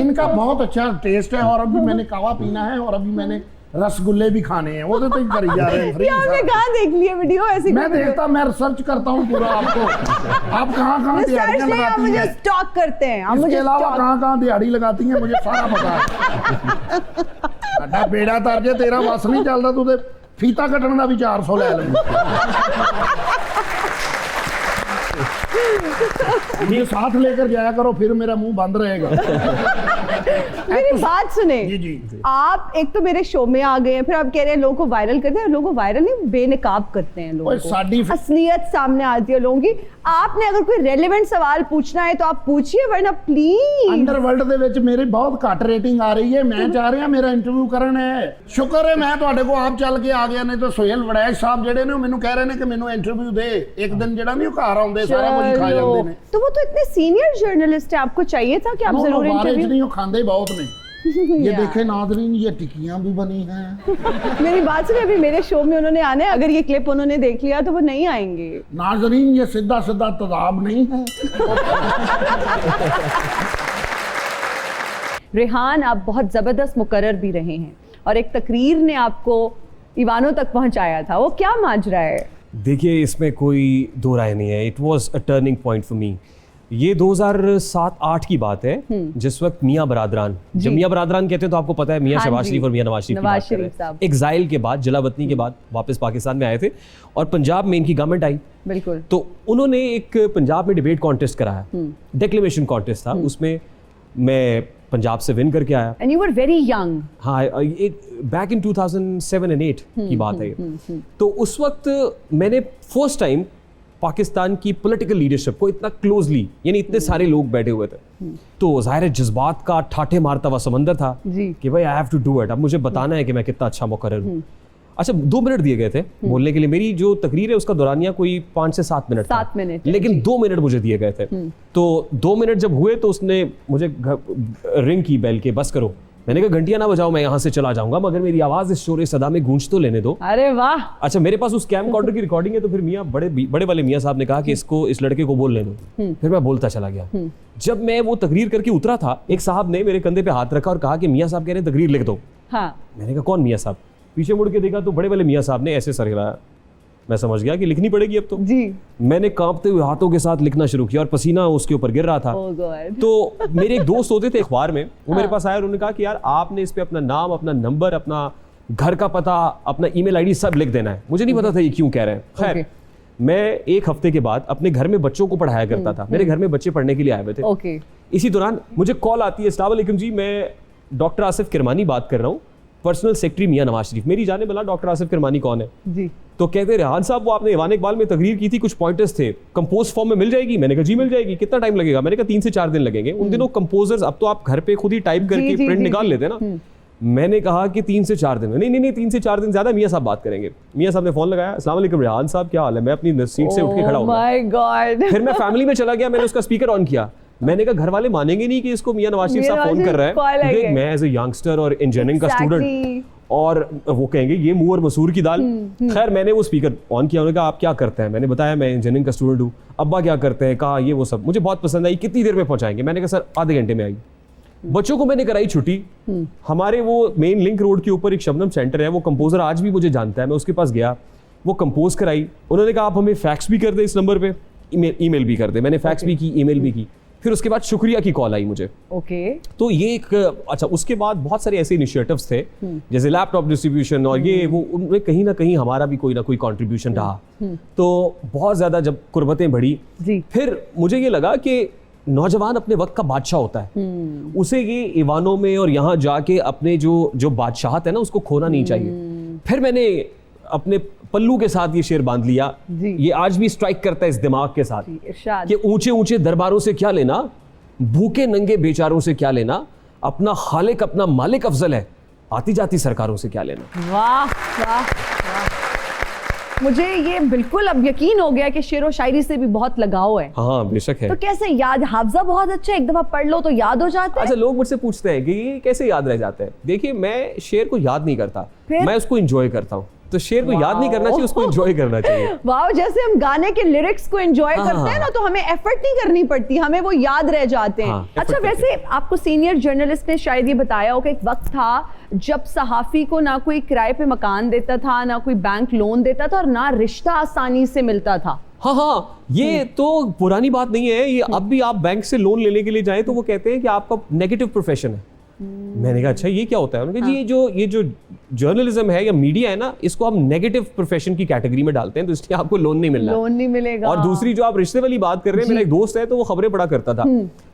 इनका बहुत अच्छा टेस्ट है और अभी मैंने कावा पीना है और अभी मैंने रसगुल्ले भी खाने हैं, वो तो करी जा रहे हैं फ्री। आपने कहाँ देख लिया वीडियो ऐसी? मैं देखता, मैं रिसर्च करता हूँ पूरा आपको, आप कहाँ दिहाड़ियाँ लगाती मुझे हैं, स्टॉक करते हैं, इसके अलावा कहाँ दिहाड़ी लगाती हैं मुझे सारा पता है। साडा बेड़ा तर जे तेरा बस नहीं चलता, तू ते फीता कटन का भी 400 ले लेंगे। मुझे साथ लेकर जाया करो, फिर मेरा मुंह बंद रहेगा। मेरी बात सुने जी जी। आप एक तो मेरे शो में आ गए हैं, फिर आप कह रहे हैं लोगों को वायरल करते हैं, लोगों को वायरल नहीं बेनकाब करते हैं लोगों को, असलियत सामने आती है लोगों की। आपने अगर कोई रेलेवेंट सवाल पूछना है तो आप पूछिए, वरना प्लीज। अंडरवर्ल्ड ਦੇ ਵਿੱਚ मेरी बहुत घट रेटिंग आ रही है, मैं चाह रहा मेरा इंटरव्यू करना है। शुक्र है मैं ਤੁਹਾਡੇ को आप चल के आ गया, नहीं तो सोहेल वड़ैच साहब ਜਿਹੜੇ ਨੇ ਮੈਨੂੰ ਕਹਿ ਰਹੇ ਨੇ ਕਿ ਮੈਨੂੰ ਇੰਟਰਵਿਊ ਦੇ, ਇੱਕ ਦਿਨ ਜਿਹੜਾ नहीं ਘਰ ਆਉਂਦੇ ਸਾਰਾ ਕੁਝ खा ਜਾਂਦੇ ਨੇ। तो वो तो इतने सीनियर जर्नलिस्ट है, आपको चाहिए था कि आप जरूर इंटरव्यू। नहीं, वो खांदे बहुत ने। ये देखे नाज़रीन, ये टिक्कियां भी बनी हैं। मेरी बात सुनिए, अभी मेरे शो में उन्होंने आना है, अगर ये क्लिप उन्होंने देख लिया तो वो नहीं आएंगे। नाज़रीन, ये सीधा सीधा तदाब नहीं है। रेहान, आप बहुत जबरदस्त मुकर्रर भी रहे हैं और एक तकरीर ने आपको ईवानों तक पहुंचाया था, वो क्या माजरा है? देखिए, इसमें कोई दो राय नहीं है। It was a turning point for me. ये 2007-8 की बात है, जिस वक्त मियाँ बरादरान, जब मियाँ बरादरान कहते हैं तो आपको पता है मियाँ शहबाज शरीफ और मियाँ नवाज शरीफ की बात कर रहे हैं। एग्जाइल के बाद, जलावतनी के बाद वापस पाकिस्तान में आए थे और पंजाब में इनकी गवर्नमेंट आई। बिल्कुल। तो उन्होंने एक पंजाब में डिबेट कॉन्टेस्ट कराया, डिक्लेमेशन कॉन्टेस्ट था, उसमें मैं पंजाब से विन करके आया। And you were very young. हाँ, बैक इन 2007 and 8 की बात है। तो उस वक्त मैंने फर्स्ट टाइम पाकिस्तान की पॉलिटिकल लीडरशिप को इतना क्लोजली, यानी इतने सारे लोग बैठे हुए थे, तो जाहिर है जज्बात का ठाठे मारता हुआ समंदर था कि भाई I have to do it, अब मुझे बताना है कि मैं कितना अच्छा मुकर्रर हूँ। अच्छा, 2 मिनट दिए गए थे बोलने के लिए। मेरी जो तकरीर है उसका दौरानिया कोई 5 से 7 मिनट 7 मिनट, लेकिन 2 मिनट मुझे दिए गए थे। तो 2 मिनट जब हुए तो उसने मुझे रिंग की बेल के, बस करो। मैंने कहा घंटियां ना बजाओ, मैं यहाँ से चला जाऊंगा, मगर मेरी आवाज इस शोर सदा में गूंज तो लेने दो। अरे वाह। अच्छा, मेरे पास उस कैम काउंटर की रिकॉर्डिंग है, तो फिर मियाँ बड़े वाले मियाँ साहब ने कहा कि इसको, इस लड़के को बोल लेने दो। फिर मैं बोलता चला गया। जब मैं वो तकरीर करके उतरा था, एक साहब ने मेरे कंधे पे हाथ रखा और कहा कि मियाँ साहब कह रहे हैं तकरीर लिख दो। हाँ। मैंने कहा कौन मियाँ साहब? पीछे मुड़ के देखा तो बड़े वाले मियाँ साहब ने ऐसे सर हिलाया। मैं समझ गया कि लिखनी पड़ेगी अब तो जी। मैंने कांपते हुए हाथों के साथ लिखना शुरू किया और पसीना उसके ऊपर गिर रहा था। तो मेरे एक दोस्त होते थे अखबार में, वो मेरे पास आए और उन्होंने कहा कि यार आपने इस पे अपना नाम, अपना नंबर, अपना घर का पता, अपना ईमेल आईडी सब लिख देना है। मुझे नहीं पता था ये क्यों कह रहे हैं। खैर, मैं एक हफ्ते के बाद अपने घर में बच्चों को पढ़ाया करता था। मेरे घर में बच्चे पढ़ने के लिए आए हुए थे। इसी दौरान मुझे कॉल आती है, अस्सलाम वालेकुम जी, मैं डॉक्टर आसिफ किरमानी बात कर रहा हूँ, पर्सनल सेक्रेटरी मियाँ नवाज शरीफ। मेरी जाने वाला डॉक्टर आसिफ किरमानी कौन है जी? तो कहते रेहान साहब, वो आपने ईवान इकबाल में तकरीर की थी, कुछ पॉइंटर्स थे, कंपोज फॉर्म में मिल जाएगी? मैंने कहा जी मिल जाएगी। कितना टाइम लगेगा? मैंने कहा 3 से 4 दिन लगेंगे। उन दिनों कंपोजर्स, अब तो आप घर पे खुद ही टाइप करके प्रिंट निकाल लेते हैं ना। मैंने कहा कि 3 से 4 दिन। नहीं 3 से 4 दिन ज्यादा, मियाँ साहब बात करेंगे। मियाँ साहब ने फोन लगाया, अस्सलाम वालेकुम रेहान साहब, क्या हाल है? मैं अपनी सीट से उठ के खड़ा हूँ। फिर मैं फैमिली में चला गया, मैंने उसका स्पीकर ऑन किया। मैंने कहा घर वाले मानेंगे नहीं कि इसको मियाँ नवाज शरीफ साहब फोन कर रहा है। मैं एज ए यंगस्टर और इंजीनियरिंग का स्टूडेंट, और वो कहेंगे ये मुंह और मसूर की दाल। खैर, मैंने वो स्पीकर ऑन किया। उन्होंने कहा आप क्या करते हैं? मैंने बताया मैं इंजीनियरिंग का स्टूडेंट हूँ। अब्बा क्या करते हैं? कहा ये वो सब। मुझे बहुत पसंद आई। कितनी देर में पहुंचाएंगे? मैंने कहा सर आधे घंटे में आई। बच्चों को मैंने कराई छुट्टी। हमारे वो मेन लिंक रोड के ऊपर एक शबनम सेंटर है, वो कंपोजर आज भी मुझे जानता है। मैं उसके पास गया, वो कंपोज कराई। उन्होंने कहा आप हमें फैक्स भी कर दे इस नंबर पे, ईमेल भी कर दे। मैंने फैक्स भी की, ईमेल भी की। फिर उसके बाद शुक्रिया की कॉल आई मुझे। तो ये एक, अच्छा, उसके बाद बहुत सारे ऐसे इनिशिएटिव्स थे जैसे लैपटॉप डिस्ट्रीब्यूशन और ये वो, उनमें कहीं ना कहीं हमारा भी कोई ना कोई कंट्रीब्यूशन रहा। तो बहुत ज्यादा जब कुर्बतें बढ़ी, फिर मुझे ये लगा कि नौजवान अपने वक्त का बादशाह होता है, उसे ये ईवानों में और यहाँ जाके अपने जो बादशाहत है ना उसको खोना नहीं चाहिए। फिर मैंने अपने पल्लू के साथ ये शेर बांध लिया, ये आज भी स्ट्राइक करता है इस दिमाग के साथ कि ऊंचे ऊंचे दरबारों से क्या लेना, भूखे नंगे बेचारों से क्या लेना, अपना खालिक अपना मालिक अफजल है, आती जाती सरकारों से क्या लेना। वाह वाह वाह, मुझे ये बिल्कुल अब यकीन हो गया कि शेर व शायरी से भी बहुत लगाव है। हाँ बेशक है। तो कैसे याद, हाफजा बहुत अच्छा है, एक दफा पढ़ लो तो याद हो जाता है। अच्छा, लोग मुझसे पूछते हैं कि ये कैसे याद रह जाता है। देखिए, मैं शेर को याद नहीं करता, मैं उसको एंजॉय करता हूँ। तो शेर को याद नहीं करना चाहिए, उसको एंजॉय करना चाहिए। वाह, जैसे हम गाने के लिरिक्स को एंजॉय करते हैं ना, तो हमें एफर्ट नहीं करनी पड़ती, हमें वो याद रह जाते हैं। अच्छा, वैसे आपको सीनियर जर्नलिस्ट ने शायद ये बताया हो कि एक वक्त था जब सहाफी को ना कोई किराए पे मकान देता था, ना कोई बैंक लोन देता था, और ना रिश्ता आसानी से मिलता था। हाँ, ये तो पुरानी बात नहीं है। ये अब भी आप बैंक से लोन लेने के लिए जाएं तो वो कहते हैं कि आपका नेगेटिव प्रोफेशन है। मैंने कहा अच्छा ये क्या होता है? उन्होंने कहा जी ये जो जर्नलिज्म है या मीडिया है ना, इसको हम नेगेटिव प्रोफेशन की कैटेगरी में डालते हैं, तो इसलिए आपको लोन नहीं मिलना, लोन नहीं मिलेगा। और दूसरी जो आप रिश्ते वाली बात कर रहे हैं, मेरा एक दोस्त है तो वो खबरें पढ़ा करता था,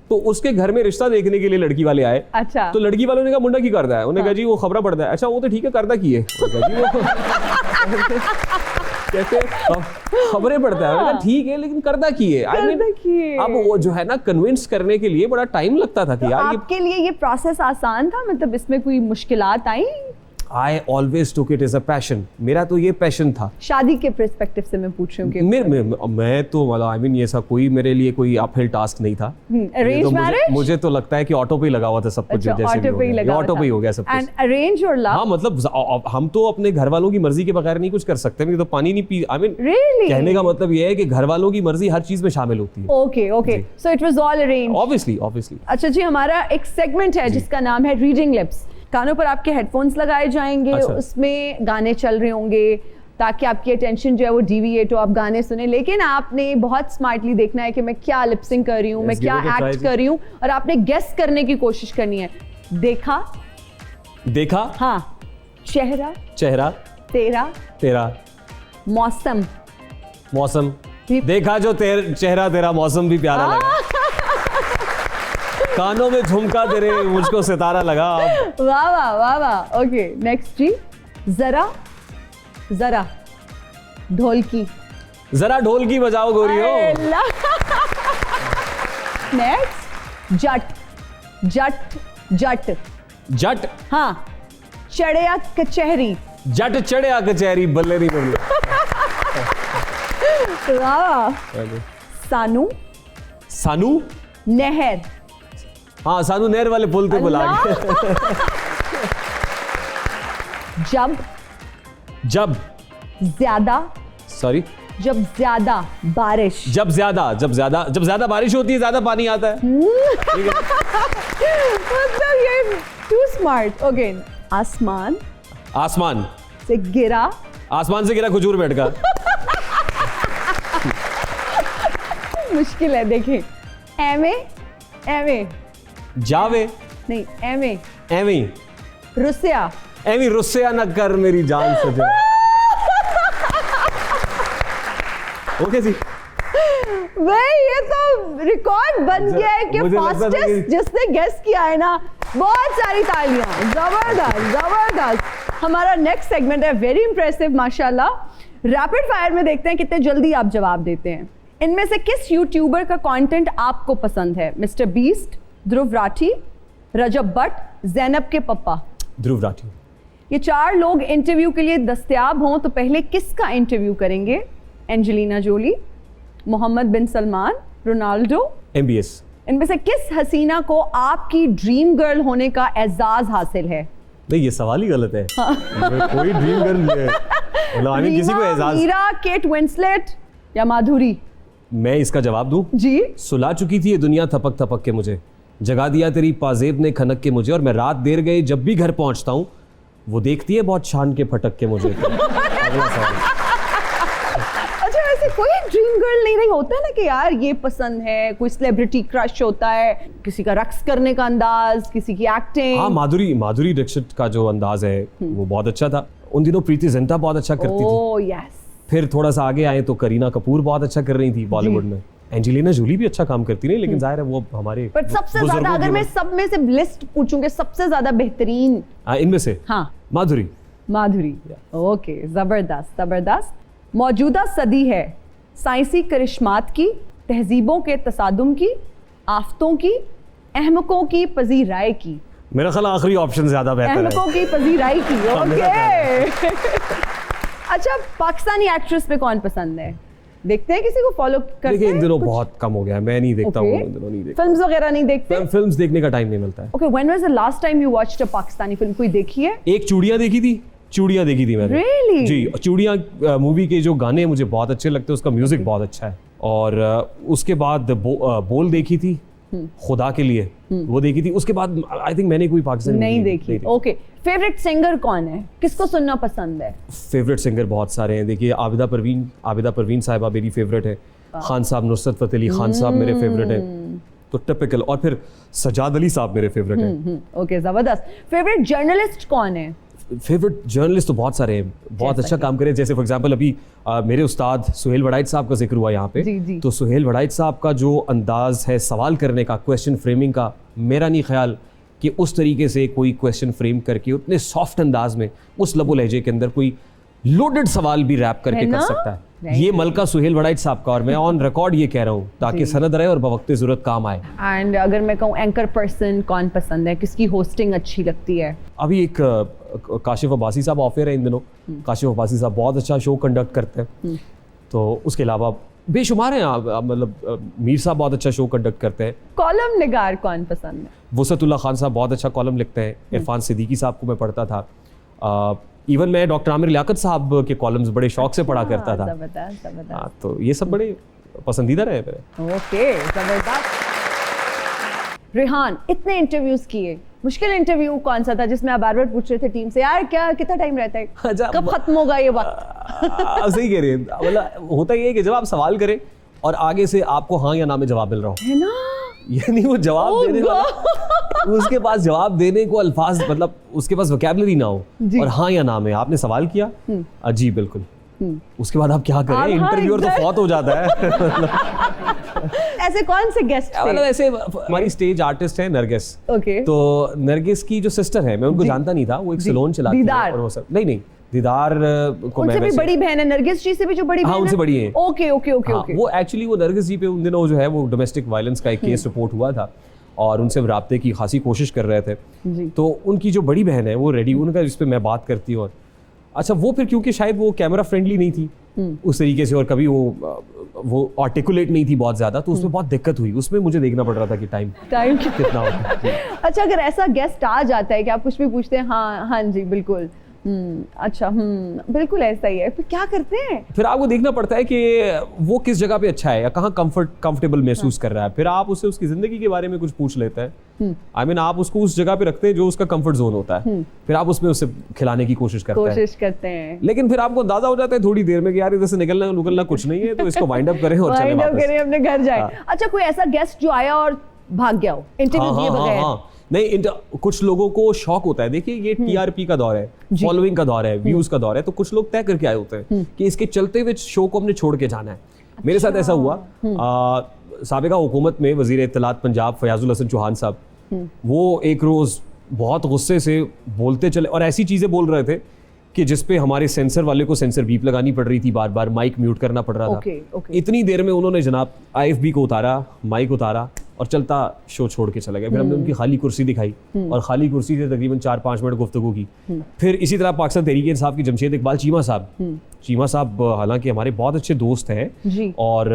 तो उसके घर में रिश्ता देखने के लिए लड़की वाले आए। अच्छा। तो लड़की वालों ने कहा मुंडा की करता है? उन्होंने कहा जी वो खबरें पढ़ता है। अच्छा, वो तो ठीक है, करता की है? कैसे खबरें पढ़ता है? ठीक है, लेकिन करता की है? अब वो जो है ना, कन्विंस करने के लिए बड़ा टाइम लगता था कि यार आपके लिए ये प्रोसेस आसान था, मतलब इसमें कोई मुश्किलात आई? I always took it as a passion. मेरा तो ये पैशन था। शादी के पर्सपेक्टिव से मैं पूछ रही हूँ। मैं तो मतलब आई मीन ये सब कोई मेरे लिए कोई अपहिल टास्क नहीं था। Arrange marriage? मुझे तो लगता है कि ऑटो पे लगा हुआ था सब कुछ। अच्छा, जैसे ऑटो पे ही हो गया सब कुछ। एंड अरेंज और लव? हाँ, मतलब हम तो अपने घर वालों की मर्जी के बगैर नहीं कुछ कर सकते। नहीं तो पानी नहीं पी, आई मीन कहने का मतलब ये है कि घर वालों की मर्जी हर चीज में शामिल होती है। Okay okay, so it was all arrange. Obviously. अच्छा जी, हमारा एक सेगमेंट है जिसका नाम है रीडिंग लिप्स। कानों पर आपके हेडफोन्स लगाए जाएंगे। अच्छा। उसमें गाने चल रहे होंगे ताकि आपकी अटेंशन जो है वो डिविएट हो, आप गाने सुने, लेकिन आपने बहुत स्मार्टली देखना है कि मैं क्या लिपसिंग कर रही हूँ, मैं क्या एक्ट कर रही हूँ, और आपने गेस करने की कोशिश करनी है। देखा, हाँ, चेहरा, तेरा, मौसम, देखा जो चेहरा तेरा, मौसम भी प्यारा लगा, कानों में झुमका तेरे, मुझको सितारा लगा। वाह वाह वाह वाह। ओके, नेक्स्ट जी। जरा ढोलकी, जरा ढोलकी बजाओ गोरियो। नेक्स्ट, जट, हाँ, चढ़िया कचहरी, जट चढ़िया कचहरी, बल्ले नहीं बल्ले। वाह। सानू, नहर, हाँ, सानू नहर वाले पुल पे बुला के। जब ज्यादा बारिश, जब ज्यादा बारिश होती है, ज्यादा पानी आता है। मतलब ये टू स्मार्ट। ओके, आसमान से गिरा खजूर बैठ का। मुश्किल है, देखें। एवे जावे नहीं, एवे रुस्या न कर मेरी जान सजे। ओके जी, भाई ये तो रिकॉर्ड बन गया है कि फास्टेस्ट जिसने गेस किया है ना, बहुत सारी तालियां। जबरदस्त। हमारा नेक्स्ट सेगमेंट है वेरी इंप्रेसिव माशाल्लाह। रैपिड फायर में देखते हैं कितने जल्दी आप जवाब देते हैं। इनमें से किस यूट्यूबर का कंटेंट आपको पसंद है? मिस्टर बीस्ट, ध्रुव राठी, रजब भट्ट, ज़ैनब के पप्पा। ध्रुव राठी। ये 4 लोग इंटरव्यू के लिए दस्तयाब हों तो पहले किसका इंटरव्यू करेंगे? एंजेलिना जोली, मोहम्मद बिन सलमान, रोनाल्डो, MBS। इनमें से किस हसीना को आपकी ड्रीम गर्ल होने का एजाज हासिल है? नहीं, ये सवाल ही गलत है। कोई ड्रीम गर्ल नहीं है, मतलब किसी को एजाज। मीरा, केट विंसलेट या माधुरी? मैं इसका जवाब दूं? जी। सुला चुकी थी ये दुनिया थपक थपक के मुझे, जगा दिया तेरी पाजेब ने खनक के मुझे, और मैं रात देर गए जब भी घर पहुंचता हूं वो देखती है बहुत शान के फटक के मुझे। अगला सवाल। अच्छा, ऐसे कोई ड्रीम गर्ल नहीं रही? होता है ना कि यार ये पसंद है, कोई सेलिब्रिटी क्रश होता है, किसी का रक्स करने का अंदाज, किसी की एक्टिंग। हाँ, माधुरी दीक्षित का जो अंदाज है वो बहुत अच्छा था। उन दिनों प्रीति जिंटा बहुत अच्छा करती थी। Oh yes. फिर थोड़ा सा आगे आए तो करीना कपूर बहुत अच्छा कर रही थी बॉलीवुड में। एंजेलिना जोली भी अच्छा काम करती नहीं, लेकिन जाहिर है वो हमारे। पर सबसे ज्यादा, अगर मैं सब में से लिस्ट पूछूंगी सबसे ज्यादा बेहतरीन इनमें से, हाँ, माधुरी। माधुरी, ओके, जबरदस्त जबरदस्त। मौजूदा सदी है साइंसी करिश्मात की, तहजीबों के तसादुम की, आफतों की, अहमकों की पजीराई की। मेरा ख्याल आखिरी ऑप्शन ज्यादा बेहतर है। अहमकों की पजीराई की, ओके। अच्छा, पाकिस्तानी एक्ट्रेस में कौन पसंद है? देखते हैं, किसी को फॉलो करते हैं? देखिए इन दिनों बहुत कम हो गया है, मैं नहीं देखता हूँ इन दिनों, नहीं देखता। फिल्म्स वगैरह नहीं देखते? फिल्म्स देखने का टाइम नहीं मिलता है। Okay, when was the last time you watched a Pakistani film? कोई देखी है? एक चूड़ियाँ देखी थी, चूड़ियाँ देखी थी मैंने। Really? जी, चूड़ियाँ मूवी के जो गाने मुझे बहुत अच्छे लगते हैं, उसका म्यूजिक बहुत अच्छा है। और उसके बाद बोल देखी थी, खुदा के लिए, वो देखी थी। उसके बाद आई थिंक मैंने कोई पाकिस्तानी नहीं देखी। ओके, फेवरेट सिंगर कौन है? किसको सुनना पसंद है? फेवरेट सिंगर बहुत सारे हैं। देखिए आबिदा परवीन साहिबा मेरी फेवरेट है, खान साहब, नुसरत फतेह अली खान साहब मेरे फेवरेट हैं, तो टिपिकल। और फिर सजाद अली साहब मेरे फेवरेट हैं। ओके, जबरदस्त। फेवरेट जर्नलिस्ट कौन है? फेवरेट जर्नलिस्ट तो बहुत सारे हैं, बहुत अच्छा काम करे। जैसे फॉर एग्जांपल अभी मेरे उस्ताद सुहेल वड़ाइच साहब का जिक्र हुआ यहाँ पे, जी। तो सुहेल वड़ाइच साहब का जो अंदाज है सवाल करने का, क्वेश्चन फ्रेमिंग का, मेरा नहीं ख्याल कि उस तरीके से कोई क्वेश्चन फ्रेम करके उतने सॉफ्ट अंदाज में, उस लबो लहजे के अंदर कोई लोडेड सवाल भी रैप करके कर सकता है। ये मलका सुहेल वड़ाइच साहब का, और मैं ऑन रिकॉर्ड ये कह रहा हूँ ताकि सनद रहे और बवक्ते ज़रूरत काम आए। एंड अगर मैं कहूँ एंकर पर्सन कौन पसंद है? किसकी होस्टिंग अच्छी लगती है? अभी एक काशिफ अब्बासी साहब ऑफर है इन दिनों। काशिफ अब्बासी साहब बहुत अच्छा शो कंडक्ट करते हैं। तो उसके अलावा बेशुमार हैं, मतलब मीर साहब बहुत अच्छा शो कंडक्ट करते हैं। कॉलम निगार कौन पसंद है? वसतुल्लाह खान साहब बहुत अच्छा कॉलम लिखते हैं। इरफान सिद्दीकी साहब को मैं पढ़ता था। इवन मैं डॉक्टर आमिर लियाकत साहब के कॉलम्स बड़े शौक से पढ़ा करता था। जबरदस्त। तो ये सब बड़े पसंदीदा रहे मेरे। ओके, जबरदस्त। रेहान, इतने इंटरव्यूज किए, मुश्किल इंटरव्यू कौन सा था जिसमें आप बार बार पूछ रहे थे टीम से, यार क्या कितना टाइम रहता है, कब खत्म होगा ये बात? आप सही कह रहे हैं। मतलब होता ये है कि जब आप सवाल करें और आगे से आपको हाँ या ना में जवाब मिल रहा हो, है ना, यानी वो जवाब देने वाला, उसके पास जवाब देने को अल्फाज, मतलब उसके पास वोकैबुलरी ना हो, और हाँ या ना में आपने सवाल किया, जी बिल्कुल, उसके बाद आप क्या करें? इंटरव्यूअर तो फौत हो जाता है। ऐसे कौन से गेस्ट थे? मतलब ऐसे हमारी स्टेज आर्टिस्ट है नरगिस। ओके। तो नरगिस की जो सिस्टर है, मैं उनको जानता नहीं था, वो एक सैलून चलाती है। और वो सब नहीं दीदार को मैं भी बड़ी बहन है नरगिस जी से भी जो बड़ी बहन है? हाँ, उनसे बड़ी है। Okay okay okay okay. वो एक्चुअली वो नरगिस जी पे उन दिनों जो है वो डोमेस्टिक वायलेंस का एक केस रिपोर्ट हुआ था, और उनसे राब्ते की खासी कोशिश कर रहे थे जी। तो उनकी जो बड़ी बहन है वो रेडी, उनका इस पे मैं बात करती हूँ। अच्छा, वो फिर क्योंकि शायद वो कैमरा फ्रेंडली नहीं थी उस तरीके से, और कभी वो आर्टिकुलेट नहीं थी बहुत ज्यादा, तो उसमें बहुत दिक्कत हुई। उसमें मुझे देखना पड़ रहा था कि टाइम कितना होता है। अच्छा, अगर ऐसा गेस्ट आ जाता है कि आप कुछ भी पूछते हैं, हाँ जी बिल्कुल, अच्छा बिल्कुल ऐसा ही है, फिर क्या करते हैं? फिर आपको देखना पड़ता है कि वो किस जगह पे अच्छा है या कहाँ कंफर्टेबल महसूस कर रहा है। फिर आप उससे उसकी जिंदगी के बारे में कुछ पूछ लेते हैं। आई मीन आप उसको उस जगह पे रखते हैं जो उसका कंफर्ट जोन होता है, फिर आप उसमें उससे खिलाने की कोशिश करते हैं। लेकिन फिर आपको अंदाजा हो जाता है थोड़ी देर में कि यार इधर से निकलना कुछ नहीं है, तो इसको वाइंड अप करें और चलें वापस, अपने घर जाए। अच्छा, कोई ऐसा गेस्ट जो आया और भाग गया हो इंटरव्यू दिए बगैर? नहीं, कुछ लोगों को शौक होता है। देखिए ये टीआरपी का दौर है, फॉलोइंग का दौर है, व्यूज का दौर है, तो कुछ लोग तय करके आए होते हैं कि इसके चलते हुए शो को हमने छोड़ के जाना है। मेरे साथ ऐसा हुआ। साबिका हुकूमत में वजीर इत्तलात पंजाब फयाजुल हसन चौहान साहब, वो एक रोज बहुत गुस्से से बोलते चले और ऐसी चीजें बोल रहे थे कि जिसपे हमारे सेंसर वाले को सेंसर बीप लगानी पड़ रही थी, बार बार माइक म्यूट करना पड़ रहा था। इतनी देर में उन्होंने जनाब IFB को उतारा, माइक उतारा और चलता शो छोड़ के चला गया। फिर हमने उनकी खाली कुर्सी दिखाई और खाली कुर्सी से तकरीबन 4-5 मिनट गुफ्तगू की। फिर इसी तरह पाकिस्तान तहरीक इंसाफ की जमशेद इकबाल चीमा साहब हालांकि हमारे बहुत अच्छे दोस्त हैं और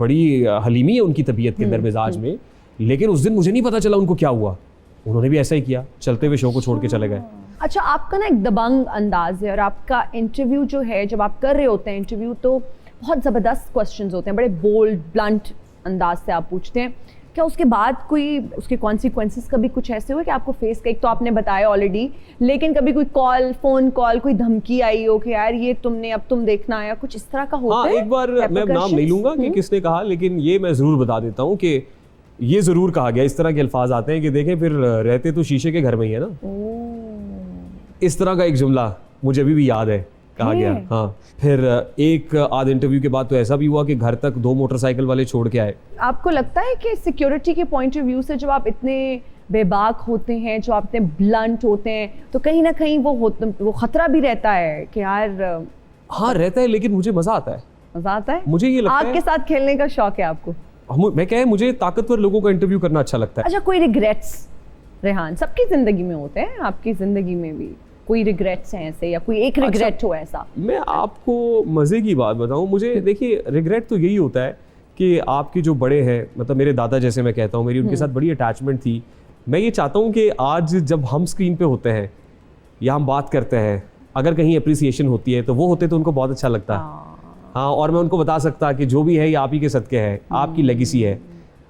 बड़ी हलीमी है उनकी तबीयत के अंदर, मिजाज में, लेकिन उस दिन मुझे नहीं पता चला उनको क्या हुआ। उन्होंने भी ऐसा ही किया, चलते हुए शो को छोड़ के चले गए। अच्छा, आपका ना एक दबंग अंदाज है और आपका इंटरव्यू जो है, जब आप कर रहे होते हैं इंटरव्यू, तो बहुत ज़बरदस्त क्वेश्चंस होते हैं, बड़े बोल्ड ब्लंट अंदाज से आप पूछते हैं। क्या उसके बाद कोई उसके कॉन्सिक्वेंसेस कभी कुछ ऐसे हुए कि आपको फेस एक तो आपने बताया ऑलरेडी, लेकिन कभी कोई फ़ोन कॉल कोई धमकी आई हो कि यार ये तुमने अब तुम देखना, या कुछ इस तरह का होता है? एक बार मैं नाम नहीं लूंगा कि किसने कहा, लेकिन ये मैं ज़रूर बता देता हूँ कि ये ज़रूर कहा गया, इस तरह के अल्फाज आते हैं कि देखें फिर रहते तो शीशे के घर में ही है ना, इस तरह का एक जुमला मुझे अभी भी याद है, कहा गया। हाँ, फिर एक आध इंटरव्यू के बाद तो ऐसा भी हुआ कि घर तक 2 मोटरसाइकिल वाले छोड़ के आए। आपको लगता है कि सिक्योरिटी के पॉइंट ऑफ व्यू से जब आप इतने बेबाक होते हैं, जो आपने ब्लंट होते हैं, तो कहीं ना कहीं वो खतरा भी रहता है कि यार। हाँ रहता है, लेकिन मुझे मजा आता है। मजा आता है? मुझे ये लगता है आग के साथ खेलने का शौक है आपको? मैं क्या है, मुझे ताकतवर लोगों का इंटरव्यू करना अच्छा लगता है। अच्छा, कोई रिग्रेट्स रेहान सबकी जिंदगी में होते हैं, आपकी जिंदगी में भी कोई रिग्रेट्स हैं ऐसे, या कोई एक रिग्रेट हो ऐसा? मैं आपको मजे की बात बताऊं, मुझे देखिए रिग्रेट तो यही होता है कि आपके जो बड़े हैं, मतलब मेरे दादा जैसे मैं कहता हूँ, मेरी उनके साथ बड़ी अटैचमेंट थी। मैं ये चाहता हूँ कि आज जब हम स्क्रीन पे होते हैं या हम बात करते हैं, अगर कहीं अप्रिसिएशन होती है तो वो होते तो उनको बहुत अच्छा लगता है। हाँ, और मैं उनको बता सकता कि जो भी है ये आप ही के सदके है, आपकी लेगेसी है।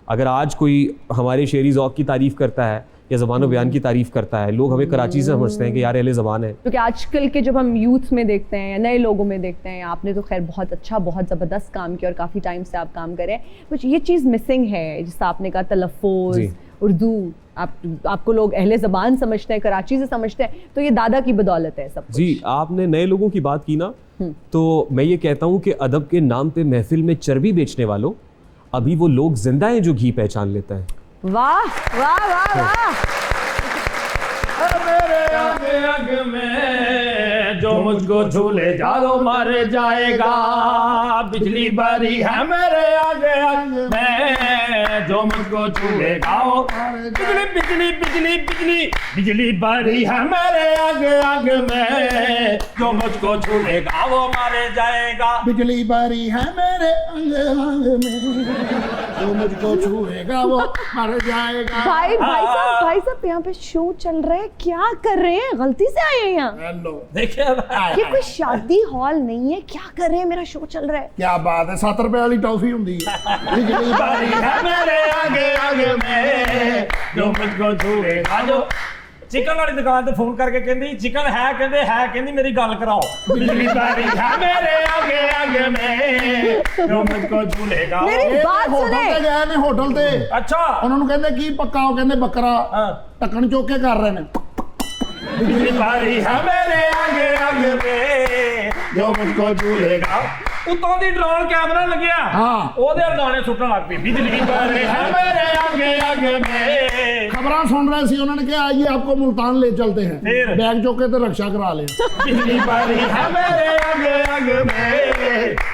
अगर आज कोई हमारे शेरी ज़ौक़ की तारीफ़ करता है या ज़बान बयान की तारीफ़ करता है, लोग हमें कराची से समझते हैं कि यार अहले ज़बान है। क्योंकि आजकल के जब हम यूथ में देखते हैं या नए लोगों में देखते हैं, आपने तो खैर बहुत अच्छा, बहुत ज़बरदस्त काम किया और काफ़ी टाइम से आप काम कर रहे हैं, कुछ ये चीज़ मिसिंग है, जिससे आपने कहा तलफ़्फ़ुज़, उर्दू, आपको लोग अहले ज़बान समझते हैं, कराची से समझते हैं, तो ये दादा की बदौलत है सब कुछ। जी, आपने नए लोगों की बात की ना, तो मैं ये कहता हूँ कि अदब के नाम पे महफिल में चर्बी बेचने वालों, अभी वो लोग जिंदा हैं जो घी पहचान लेता है। वाह वाह वाह वाह। मेरे आगे आगे में जो मुझको झूले जादो मार जाएगा, बिजली बरी है मेरे आगे आगे में जो मुझको झूलेगा, बिजली बिजली बिजली बिजली बिजली बरी है मेरे आगे आगे में जो मुझको झूलेगा वो मारे जाएगा। बिजली बरी है मेरे आगे आगे में जो मुझको छुएगा वो मर जाएगा। भाई साहब यहाँ पे शो चल रहा है, क्या कर रहे हैं? गलती से आए हैं यहाँ? हेलो, देखिए ये कोई शादी हॉल नहीं है, क्या कर रहे हैं? मेरा शो चल रहा है। क्या बात है, 7 रुपए वाली टॉफी होंगी है। बिजली बरी है मेरे आगे आगे में जो मुझको छुएगा। जो चिकन वाली दुकान ਤੇ ਫੋਨ ਕਰਕੇ ਕਹਿੰਦੀ चिकन है, ਕਹਿੰਦੀ मेरी गल कराओ। बिजली बरी है मेरे आगे आगे में जो मुझको झूलेगा। मेरी बात सुने। होटल ते गए ने, होटल ते अच्छा ਉਹਨਾਂ ਨੂੰ ਕਹਿੰਦੇ ਕੀ ਪੱਕਾ, ਉਹ ਕਹਿੰਦੇ ਬੱਕਰਾ, ਢੱਕਣ ਚੁੱਕ ਕੇ ਕਰ ਰਹੇ ਨੇ। बिजली बरी है मेरे आगे आगे में जो मुझको झूलेगा। उतों दी ड्रोन कैमरा लगिया, ओदे गाने सुटन लग पई। बिजली बरी है मेरे आगे आगे में खबरां सुन रहे सी, उन्होंने कहा आइए आपको मुल्तान ले चलते हैं, बैग चौके तो रक्षा करा ले। बिजली बरी है मेरे आगे आगे में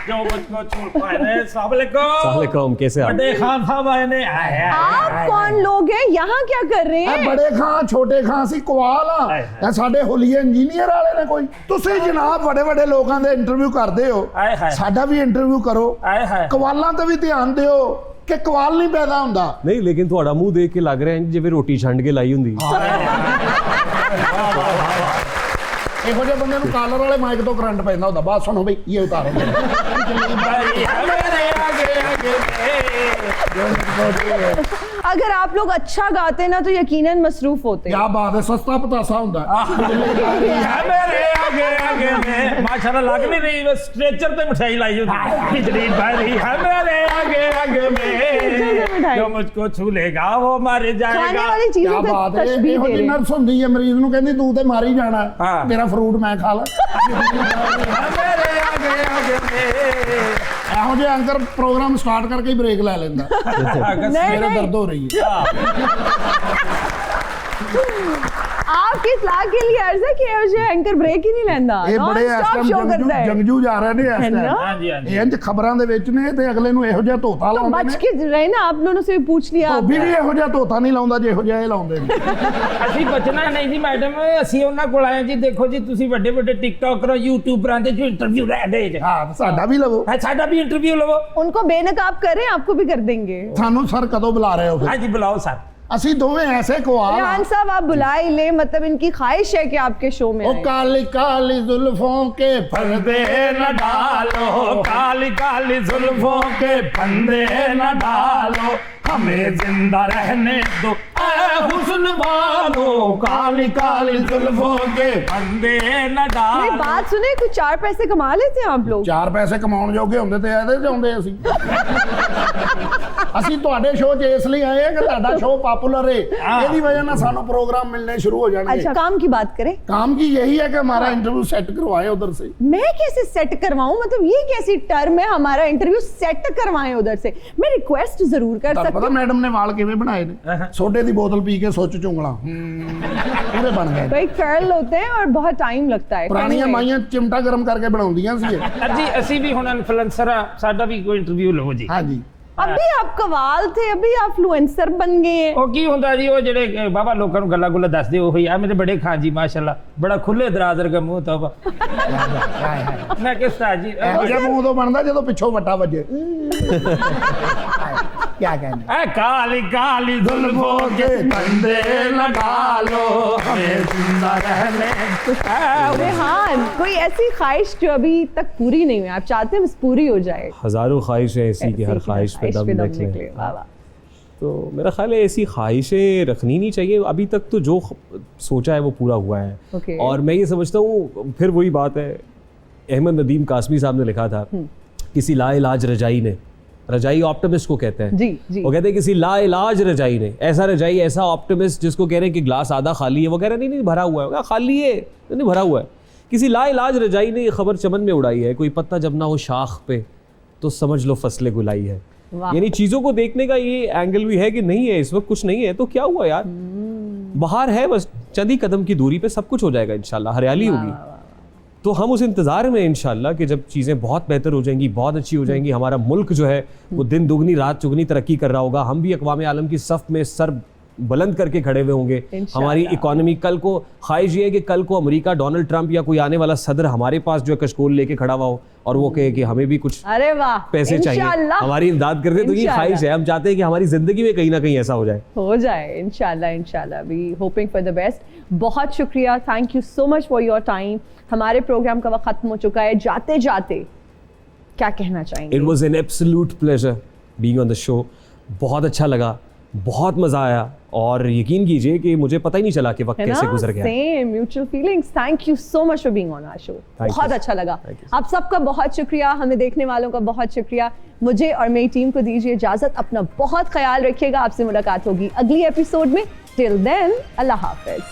जो मुझको छू पाए। अस्सलाम वालेकुम, कैसे आप? बड़े खान साहब आए ने। आप कौन लोग हैं, यहाँ क्या कर रहे हैं? बड़े खां छोटे खां सी कवाल आ, साडे होलीए इंजीनियर वाले ने कोई। तुसी जनाब बड़े बड़े लोगों दे इंटरव्यू करदे हो, साडा भी इंटरव्यू करो। कवालां ते भी ध्यान दियो कि कवाल नहीं पैदा हुंदा। नहीं, लेकिन तुहाडा मुंह देख के लग रहा है जिवें रोटी छंड के लाई हुंदी। ਇਹੋ ਜਿਹੇ ਬੰਦੇ ਨੂੰ ਕਾਲਰ ਵਾਲੇ ਮਾਈਕ ਤੋਂ ਕਰੰਟ ਪੈਂਦਾ ਹੁੰਦਾ। ਬਾਤ ਸੁਣੋ ਬਈ, ਇਹ ਉਤਾਰੋ। अगर आप लोग अच्छा गाते ना तो यकीनन मसरूफ होते। क्या बात है, सस्ता पतासा हुंदा। मेरे आगे आगे में माशाल्लाह लग नहीं रही, स्ट्रेचर पे मिठाई लाई होती। बिजली बरी है मेरे आगे आगे में जो मुझको छूलेगा वो मर जाएगा। खाने वाली चीजों पे तशबीह दे रहे हैं। नर्स हुंदी है, मरीज ਨੂੰ ਕਹਿੰਦੀ ਤੂੰ ਤੇ ਮਾਰ ਹੀ ਜਾਣਾ, ਤੇਰਾ ਫਰੂਟ ਮੈਂ ਖਾ ਲਾਂ। मेरे आगे आगे में ਇਹੋ ਜਿਹੇ ਐਂਕਰ ਪ੍ਰੋਗਰਾਮ ਸਟਾਰਟ ਕਰਕੇ ਹੀ ਬ੍ਰੇਕ ਲੈ ਲੈਂਦਾ। ਮੇਰੇ ਦਰਦ ਹੋ ਰਹੀ है। आपकी इस्लाह के लिए अर्ज है कि मुझे एंकर ब्रेक ही नहीं लेंदा, ਇਹ ਬੜੇ ਇਸ शो करता है। ਜੰਗਜੂ ਜਾ ਰਹੇ ਨੇ ਇਸ ਟਾਈਮ। ਹਾਂਜੀ ਹਾਂਜੀ ਇਹ ਇੰਜ ਖਬਰਾਂ ਦੇ ਵਿੱਚ ਨੇ ਤੇ ਅਗਲੇ ਨੂੰ ਇਹੋ ਜਿਹਾ ਧੋਤਾ तो ਲਾਉਂਦੇ बच ਨੇ। के रहे ना, आप लोगों से भी पूछ लिया। ਧੋਬੀ ਵੀ ਇਹੋ ਜਿਹਾ ਧੋਤਾ ਨਹੀਂ ਲਾਉਂਦਾ ਜਿਹੋ ਜਿਹਾ ਇਹ ਲਾਉਂਦੇ ਨੇ। ਅਸੀਂ ਬਚਣਾ ਨਹੀਂ ਜੀ ਮੈਡਮ, ਅਸੀਂ ਉਹਨਾਂ ਕੋਲ ਆਏ ਜੀ। ਦੇਖੋ ਜੀ, ਤੁਸੀਂ ਵੱਡੇ ਵੱਡੇ ਟਿਕਟੋਕਰਾਂ, ਯੂਟਿਊਬਰਾਂ ਦੇ ਜੋ ਇੰਟਰਵਿਊ ਲੈ ਰਹੇ ਜੀ। ਹਾਂ, ਸਾਡਾ ਵੀ ਲਵੋ। ਸਾਡਾ ਵੀ ਇੰਟਰਵਿਊ ਲਵੋ। उनको बेनकाब करें, आपको भी कर देंगे। ਸਾਨੂੰ ਸਰ ਕਦੋਂ ਬੁਲਾ ਰਹੇ ਹੋ ਫਿਰ? ਹਾਂਜੀ ਬੁਲਾਓ ਸਰ। ਅਸੀਂ ਦੋਵੇਂ ਐਸੇ ਕਵਾਲ रेहान साहब आप बुला ही ले, मतलब इनकी ख्वाहिश है कि आपके शो में ओ आएं। काली काली जुल्फों के फंदे न डालो, काली काली जुल्फों के फंदे न डालो, हमें जिंदा रहने दो ऐ हुस्न वालो, काली काली जुल्फों के फंदे न मेरी डालो। बात सुने, कुछ 4 पैसे कमा लेते हैं आप लोग। 4 ਪੈਸੇ ਕਮਾਉਣ ਜੋਗੇ ਹੁੰਦੇ ਤੇ ਇਹਦੇ ਚਾਹੁੰਦੇ ਅਸੀਂ। ਅਸੀਂ ਤੁਹਾਡੇ ਸ਼ੋਅ 'ਚ ਇਸ ਲਈ ਆਏ ਹਾਂ ਕਿ ਤੁਹਾਡਾ ਸ਼ੋਅ पॉपुलर है, ਇਹਦੀ वजह ਨਾਲ ਸਾਨੂੰ प्रोग्राम मिलने शुरू हो जाएंगे। अच्छा, काम की बात करें। काम की यही है कि हमारा इंटरव्यू सेट करवाएं उधर से। मैं कैसे सेट करवाऊं, मतलब ये कैसी टर्म है, हमारा इंटरव्यू सेट करवाएं उधर से? मैं रिक्वेस्ट जरूर कर सकती ਪਤਾ ਮੈਡਮ ਨੇ ਵਾਲ ਕਿਵੇਂ ਬਣਾਏ ਨੇ ਸੋਡੇ ਦੀ ਬੋਤਲ ਪੀ ਕੇ ਸੁੱਚ ਚੁੰਗਲਾ ਉਹਦੇ ਬਣ ਗਏ भाई कर्ल होते हैं और बहुत टाइम लगता है ਪੁਰਾਣੀਆਂ ਮਾਈਆਂ ਚਿਮਟਾ ਗਰਮ ਕਰਕੇ ਬਣਾਉਂਦੀਆਂ ਸੀ जी ਅਸੀਂ ਵੀ ਹੁਣ ਇਨਫਲੂਐਂਸਰ ਆ ਸਾਡਾ ਵੀ ਕੋਈ ਇੰਟਰਵਿਊ ਲਵੋ ਜੀ ਹਾਂਜੀ अभी आप कवाल थे अभी आप फ्लुएंसर बन गए हैं ਉਹ ਕੀ ਹੁੰਦਾ ਜੀ ਉਹ ਜਿਹੜੇ ਬਾਬਾ ਲੋਕਾਂ ਨੂੰ ਗੱਲਾਂ ਗੁੱਲਾਂ ਦੱਸਦੇ ਉਹ ਹੀ ਆ ਮੇਰੇ ਬੜੇ ਖਾਂ ਜੀ ਮਾਸ਼ਾਅੱਲਾ ਬੜਾ ਖੁੱਲੇ ਦਰਾਜ਼ ਵਰਗਾ ਮੂੰਹ ਤੋਬਾ ਮੈਂ ਕਿਹਾ ਉਸਤਾਦ ਜੀ ਇਹੋ ਜਿਹਾ ਮੂੰਹ ਤੋਂ ਬਣਦਾ ਜਦੋਂ ਪਿੱਛੋਂ ਵੱਟਾ ਵੱਜੇ ਕੀ ਕਹਿੰਦੇ ਐ ਕਾਲੀ ਕਾਲੀ जुल्फों के कंधे लगा लो हमें जिंदा रहने रेहान कोई ऐसी ख्वाहिश जो अभी तक पूरी नहीं हुई आप चाहते हैं बस पूरी हो जाए हजारों ख्वाहिशें ऐसी कि हर ख्वाहिश पे दम निकले। वाह वाह तो मेरा ख्याल है ऐसी ख्वाहिशें रखनी नहीं चाहिए। अभी तक तो जो सोचा है वो पूरा हुआ है। Okay. और मैं ये समझता हूँ फिर वही बात है, अहमद नदीम कासमी साहब ने लिखा था किसी लाइलाज रजाई ने, रजाई ऑप्टिमिस्ट को कहते हैं जी जी वो कहते हैं किसी लाइलाज रजाई ने, ऐसा रजाई ऐसा ऑप्टिमिस्ट जिसको कह रहे हैं कि ग्लास आधा खाली है, वो कह रहे नहीं भरा हुआ है, खाली है नहीं भरा हुआ है। किसी लाइलाज रजाई ने ये खबर चमन में उड़ाई है, कोई पत्ता जब ना हो शाख पे तो समझ लो फसलें गुलाई है। यानी चीजों को देखने का ये एंगल भी है कि नहीं है इस वक्त कुछ नहीं है तो क्या हुआ यार, बाहर है बस चंद ही कदम की दूरी पे सब कुछ हो जाएगा इंशाल्लाह, हरियाली होगी। तो हम उस इंतज़ार में इंशाल्लाह कि जब चीज़ें बहुत बेहतर हो जाएंगी, बहुत अच्छी हो जाएंगी, हमारा मुल्क जो है वो दिन दुगनी रात चुगनी तरक्की कर रहा होगा, हम भी अक़वाम आलम की सफ़ में सर बुलंद करके खड़े हुए होंगे। हमारी इकोनॉमी कल को ख्वाहिश ये है कि कल को अमेरिका डोनाल्ड ट्रंप या कोई आने वाला सदर हमारे पास जो है कशकोल लेके खड़ा हुआ हो और वो कहे कि हमें भी कुछ अरे वाह पैसे चाहिए, हमारी इमदाद कर दे। तो ये ख्वाहिश है, हम चाहते हैं कि हमारी जिंदगी में कहीं ना कहीं ऐसा हो जाए इंशाल्लाह इंशाल्लाह। We hoping for the best. बहुत शुक्रिया, thank you so much for your time. हमारे प्रोग्राम का वक्त खत्म हो चुका है, जाते जाते क्या कहना चाहेंगे? It was an absolute pleasure being on the show. बहुत अच्छा लगा, बहुत मजा आया और यकीन कीजिए कि मुझे पता ही नहीं चला कि वक्त कैसे गुजर गया। Same mutual feelings. Thank you so much for being on our show. बहुत अच्छा लगा। आप सबका बहुत शुक्रिया, हमें देखने वालों का बहुत शुक्रिया। मुझे और मेरी टीम को दीजिए इजाजत, अपना बहुत ख्याल रखिएगा। आपसे मुलाकात होगी अगली एपिसोड में। टिल देन अल्लाह हाफिज।